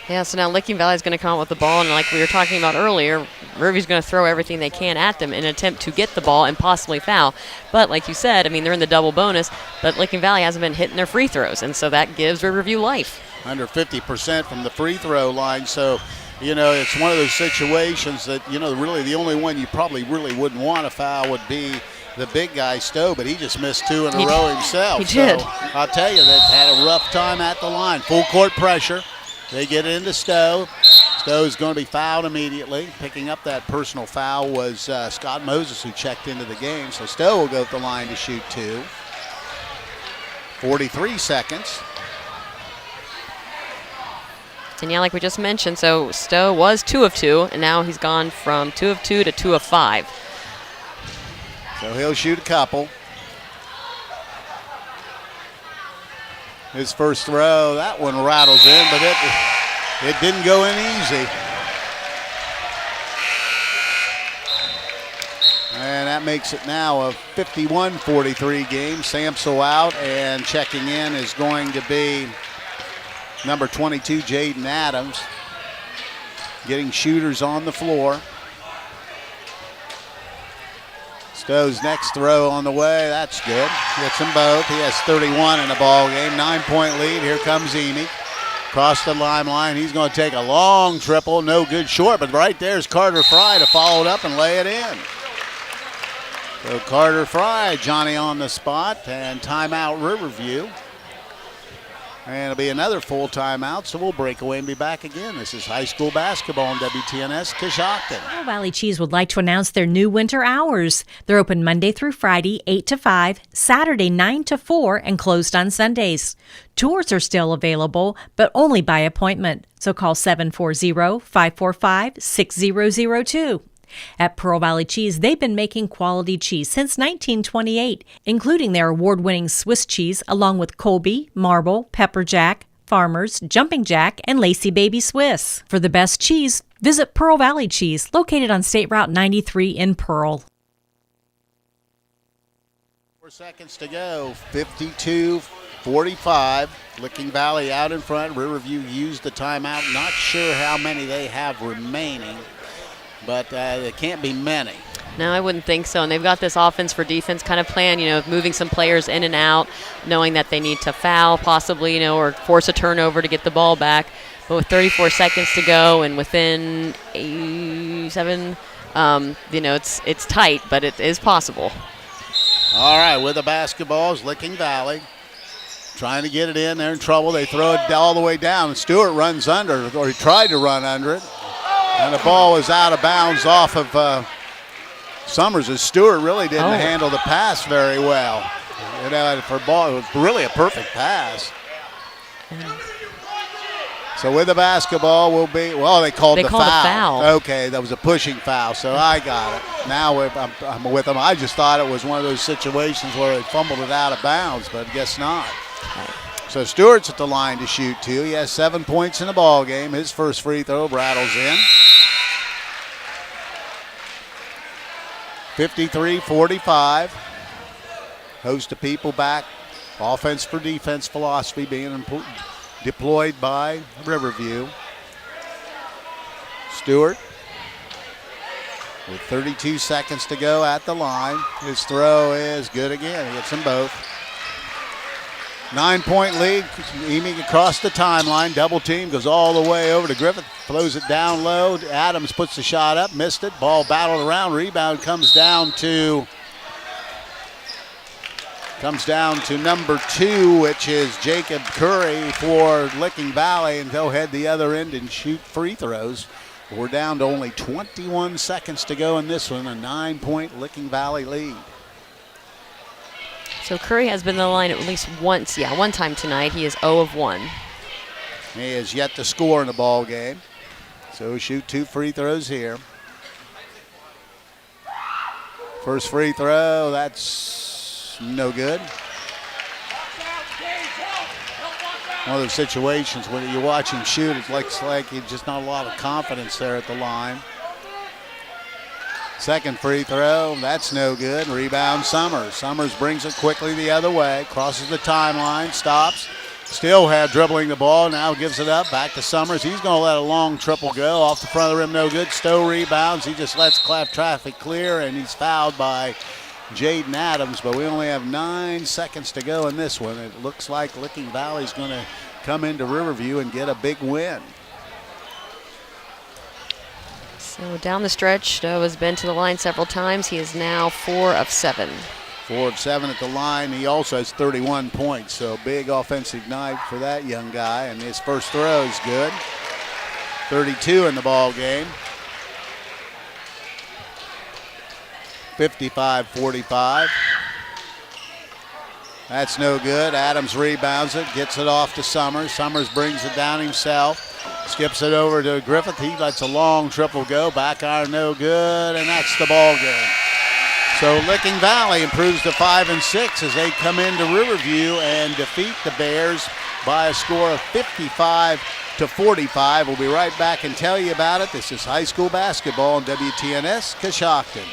Yeah, so now Licking Valley is going to come out with the ball, and like we were talking about earlier, Riverview's going to throw everything they can at them in an attempt to get the ball and possibly foul. But like you said, I mean, they're in the double bonus, but Licking Valley hasn't been hitting their free throws, and so that gives Riverview life. Under 50% from the free throw line, so it's one of those situations that, really the only one you probably really wouldn't want to foul would be the big guy, Stowe, but he just missed 2 in a row himself. He did. So I'll tell you, that's had a rough time at the line. Full court pressure. They get it into Stowe. Stowe's going to be fouled immediately. Picking up that personal foul was Scott Moses, who checked into the game. So Stowe will go to the line to shoot 2. 43 seconds. And yeah, like we just mentioned, so Stowe was 2 of 2, and now he's gone from 2 of 2 to 2 of 5. So he'll shoot a couple. His first throw, that one rattles in, but it didn't go in easy. And that makes it now a 51-43 game. Samsel out, and checking in is going to be number 22, Jaden Adams, getting shooters on the floor. Stowe's next throw on the way. That's good. Gets them both. He has 31 in the ball game. 9-point lead. Here comes Emy. Across the line. He's going to take a long triple. No good short, but right there's Carter Fry to follow it up and lay it in. So Carter Fry, Johnny on the spot, and timeout Riverview. And it'll be another full timeout, so we'll break away and be back again. This is high school basketball on WTNS Coshocton. Pearl Valley Cheese would like to announce their new winter hours. They're open Monday through Friday, 8 to 5, Saturday, 9 to 4, and closed on Sundays. Tours are still available, but only by appointment. So call 740-545-6002. At Pearl Valley Cheese, they've been making quality cheese since 1928, including their award-winning Swiss cheese, along with Colby, Marble, Pepper Jack, Farmers, Jumping Jack, and Lacey Baby Swiss. For the best cheese, visit Pearl Valley Cheese, located on State Route 93 in Pearl. 4 seconds to go, 52-45. Licking Valley out in front. Riverview used the timeout. Not sure how many they have remaining, but it can't be many. No, I wouldn't think so. And they've got this offense for defense kind of plan, moving some players in and out, knowing that they need to foul possibly, or force a turnover to get the ball back. But with 34 seconds to go and within 7, it's tight, but it is possible. All right, with the basketball is Licking Valley. Trying to get it in. They're in trouble. They throw it all the way down. And Stewart runs under, or he tried to run under it. And the ball was out of bounds off of Summers, as Stewart really didn't handle the pass very well. For ball, it was really a perfect pass. So with the basketball will be, they called the foul. Okay, that was a pushing foul, so I got it. Now I'm with them. I just thought it was one of those situations where they fumbled it out of bounds, but I guess not. So Stewart's at the line to shoot two. He has 7 points in the ball game. His first free throw rattles in. 53-45. Host of people back. Offense for defense philosophy being deployed by Riverview. Stewart with 32 seconds to go at the line. His throw is good again. He hits them both. 9-point lead. Emy across the timeline. Double team goes all the way over to Griffith. Throws it down low. Adams puts the shot up. Missed it. Ball battled around. Rebound comes down to number 2, which is Jacob Curry for Licking Valley. And they'll head the other end and shoot free throws. We're down to only 21 seconds to go in this one. A 9-point Licking Valley lead. So Curry has been in the line at least once, one time tonight. He is 0 of 1. He has yet to score in the ball game. So he'll shoot 2 free throws here. First free throw, that's no good. One of those situations when you watch him shoot, it looks like he's just not a lot of confidence there at the line. Second free throw, that's no good. Rebound Summers. Summers brings it quickly the other way, crosses the timeline, stops. Still dribbling the ball, now gives it up, back to Summers. He's going to let a long triple go off the front of the rim, no good. Stowe rebounds, he just lets traffic clear, and he's fouled by Jaden Adams, but we only have 9 seconds to go in this one. It looks like Licking Valley's going to come into Riverview and get a big win. So down the stretch, Stowe has been to the line several times. He is now 4 of 7. 4 of 7 at the line. He also has 31 points, so big offensive night for that young guy. And his first throw is good. 32 in the ball game. 55-45. That's no good. Adams rebounds it, gets it off to Summers. Summers brings it down himself. Skips it over to Griffith. He lets a long triple go. Back iron no good, and that's the ball game. So Licking Valley improves to 5-6 as they come into Riverview and defeat the Bears by a score of 55-45. We'll be right back and tell you about it. This is high school basketball on WTNS Coshocton.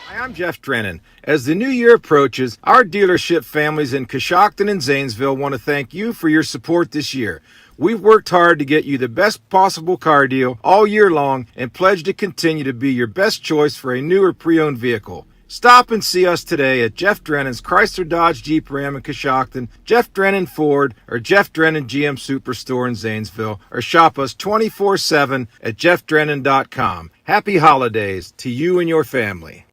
Hi, I'm Jeff Drennan. As the new year approaches, our dealership families in Coshocton and Zanesville want to thank you for your support this year. We've worked hard to get you the best possible car deal all year long and pledge to continue to be your best choice for a new or pre-owned vehicle. Stop and see us today at Jeff Drennan's Chrysler Dodge Jeep Ram in Coshocton, Jeff Drennan Ford, or Jeff Drennan GM Superstore in Zanesville, or shop us 24/7 at jeffdrennan.com. Happy holidays to you and your family.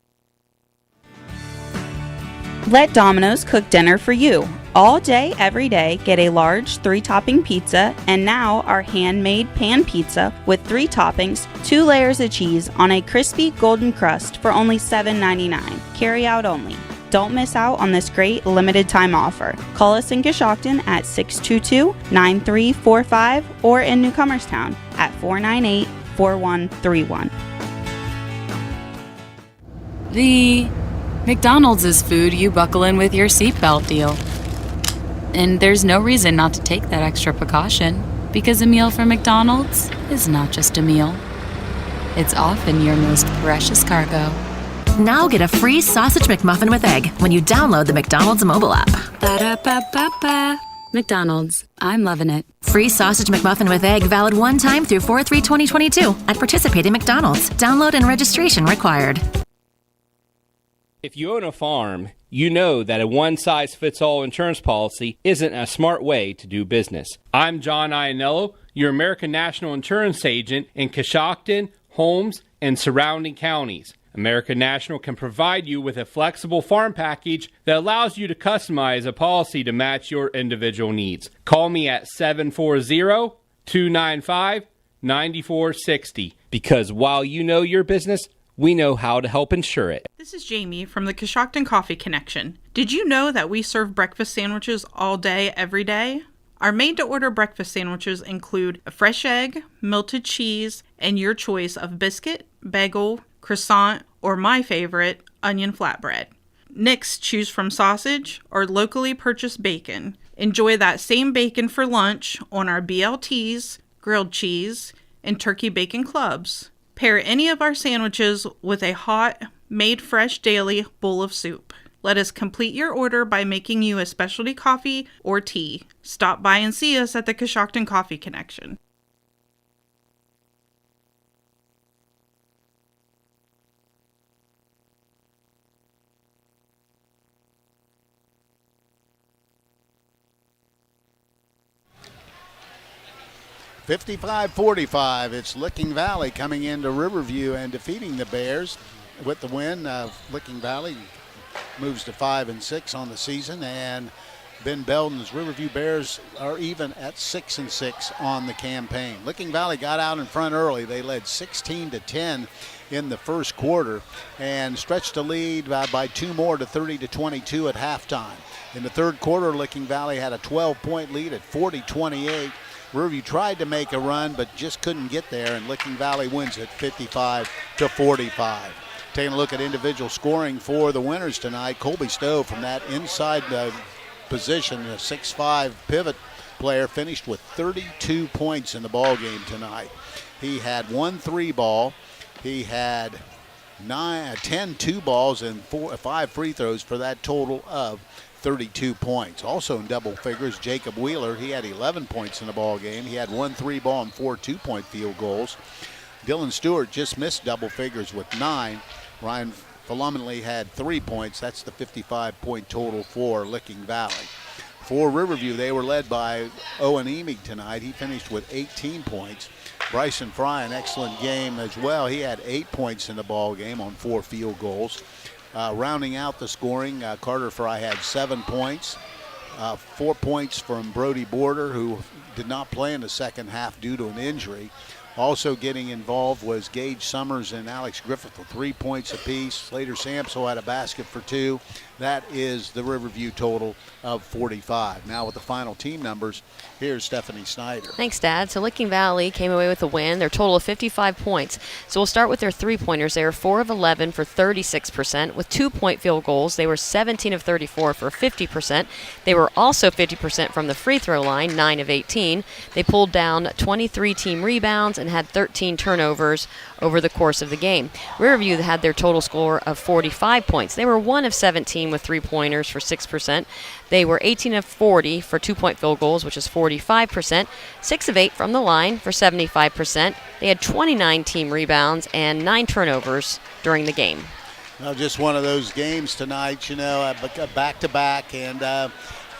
Let Domino's cook dinner for you. All day, every day, get a large 3-topping pizza, and now our handmade pan pizza with 3 toppings, 2 layers of cheese on a crispy golden crust for only $7.99. Carry out only. Don't miss out on this great limited time offer. Call us in Coshocton at 622-9345 or in Newcomerstown at 498-4131. The McDonald's is food you buckle in with your seatbelt deal. And there's no reason not to take that extra precaution, because a meal from McDonald's is not just a meal. It's often your most precious cargo. Now get a free Sausage McMuffin with egg when you download the McDonald's mobile app. Ba-da-ba-ba-ba. McDonald's. I'm loving it. Free Sausage McMuffin with egg valid one time through 4/3/2022 at participating McDonald's. Download and registration required. If you own a farm, you know that a one-size-fits-all insurance policy isn't a smart way to do business. I'm John Iannello, your American National Insurance agent in Coshocton, Holmes, and surrounding counties. American National can provide you with a flexible farm package that allows you to customize a policy to match your individual needs. Call me at 740-295-9460, because while you know your business, we know how to help insure it. This is Jamie from the Coshocton Coffee Connection. Did you know that we serve breakfast sandwiches all day, every day? Our made-to-order breakfast sandwiches include a fresh egg, melted cheese, and your choice of biscuit, bagel, croissant, or my favorite, onion flatbread. Next, choose from sausage or locally purchased bacon. Enjoy that same bacon for lunch on our BLTs, grilled cheese, and turkey bacon clubs. Pair any of our sandwiches with a hot, made fresh daily bowl of soup. Let us complete your order by making you a specialty coffee or tea. Stop by and see us at the Coshocton Coffee Connection. (55-45). It's Licking Valley coming into Riverview and defeating the Bears. With the win, Licking Valley moves to 5-6 on the season, and Ben Belden's Riverview Bears are even at 6-6 on the campaign. Licking Valley got out in front early. They led 16-10 in the first quarter and stretched the lead by 2 more to 30-22 at halftime. In the third quarter, Licking Valley had a 12-point lead at 40-28. Riverview tried to make a run, but just couldn't get there, and Licking Valley wins it 55-45. Taking a look at individual scoring for the winners tonight, Colby Stowe from that inside position, a 6'5" pivot player, finished with 32 points in the ball game tonight. He had 1 3-ball. He had 10 2-balls and 5 free throws for that total of 32 points. Also in double figures, Jacob Wheeler, he had 11 points in the ball game. He had 1 3-ball and 4 2-point field goals. Dylan Stewart just missed double figures with 9. Ryan Phenomenally had 3 points. That's the 55-point total for Licking Valley. For Riverview, they were led by Owen Emig tonight. He finished with 18 points. Bryson Fry, an excellent game as well. He had 8 points in the ball game on 4 field goals. Rounding out the scoring, Carter Fry had 7 points. 4 points from Brody Border, who did not play in the second half due to an injury. Also getting involved was Gage Summers and Alex Griffith with 3 points apiece. Slater Samso had a basket for 2. That is the Riverview total of 45. Now with the final team numbers, here's Stephanie Snyder. Thanks, Dad. So Licking Valley came away with a win. Their total of 55 points. So we'll start with their three-pointers. They were 4 of 11 for 36%. With 2-point field goals, they were 17 of 34 for 50%. They were also 50% from the free throw line, 9 of 18. They pulled down 23 team rebounds and had 13 turnovers over the course of the game. Riverview had their total score of 45 points. They were 1 of 17 with 3-pointers for 6%. They were 18 of 40 for 2-point field goals, which is 45%. 6 of 8 from the line for 75%. They had 29 team rebounds and 9 turnovers during the game. Well, just one of those games tonight, back-to-back, and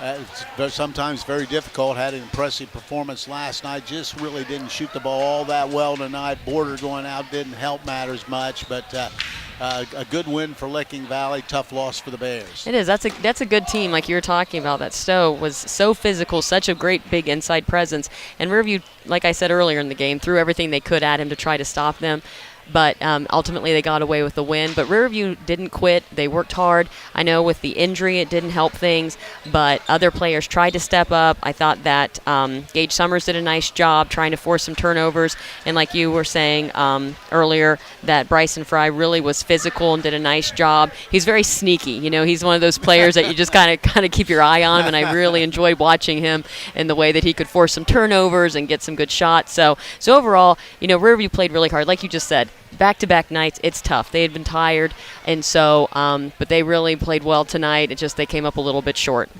it's sometimes very difficult. Had an impressive performance last night. Just really didn't shoot the ball all that well tonight. Border going out didn't help matters much, but a good win for Licking Valley. Tough loss for the Bears. It is. That's a good team, like you were talking about. That Stowe was so physical, such a great big inside presence. And Riverview, like I said earlier in the game, threw everything they could at him to try to stop them. But ultimately they got away with the win. But Riverview didn't quit. They worked hard. I know with the injury it didn't help things, but other players tried to step up. I thought that Gage Summers did a nice job trying to force some turnovers. And like you were saying earlier, that Bryson Fry really was physical and did a nice job. He's very sneaky. You know, he's one of those players that you just kind of keep your eye on him, and I really enjoyed watching him in the way that he could force some turnovers and get some good shots. So overall, you know, Riverview played really hard. Like you just said, back-to-back nights, it's tough. They had been tired, and so, but they really played well tonight. It just they came up a little bit short.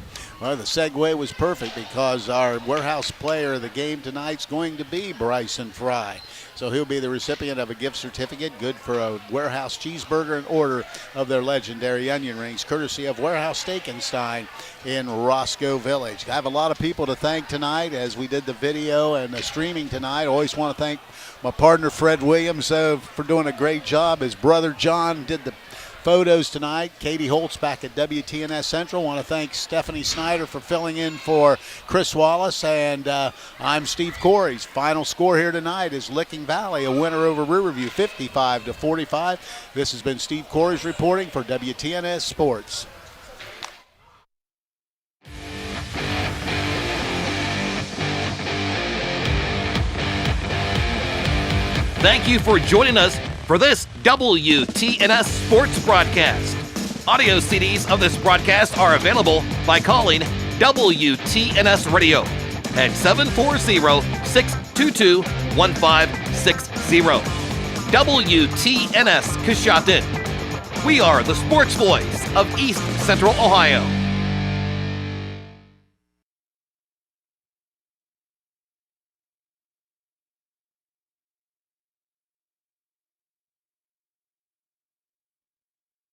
Well, the segue was perfect because our warehouse player of the game tonight's going to be Bryson Fry. So he'll be the recipient of a gift certificate, good for a warehouse cheeseburger and order of their legendary onion rings, courtesy of Warehouse Steak & Stein in Roscoe Village. I have a lot of people to thank tonight as we did the video and the streaming tonight. I always want to thank my partner Fred Williams for doing a great job. His brother John did the photos tonight. Katie Hultz back at WTNS Central. Want to thank Stephanie Snyder for filling in for Chris Wallace, and I'm Steve Corey's. Final score here tonight is Licking Valley, a winner over Riverview, 55-45. This has been Steve Corey's reporting for WTNS Sports. Thank you for joining us for this WTNS Sports broadcast. Audio CDs of this broadcast are available by calling WTNS Radio at 740-622-1560. WTNS Coshocton. We are the sports voice of East Central Ohio.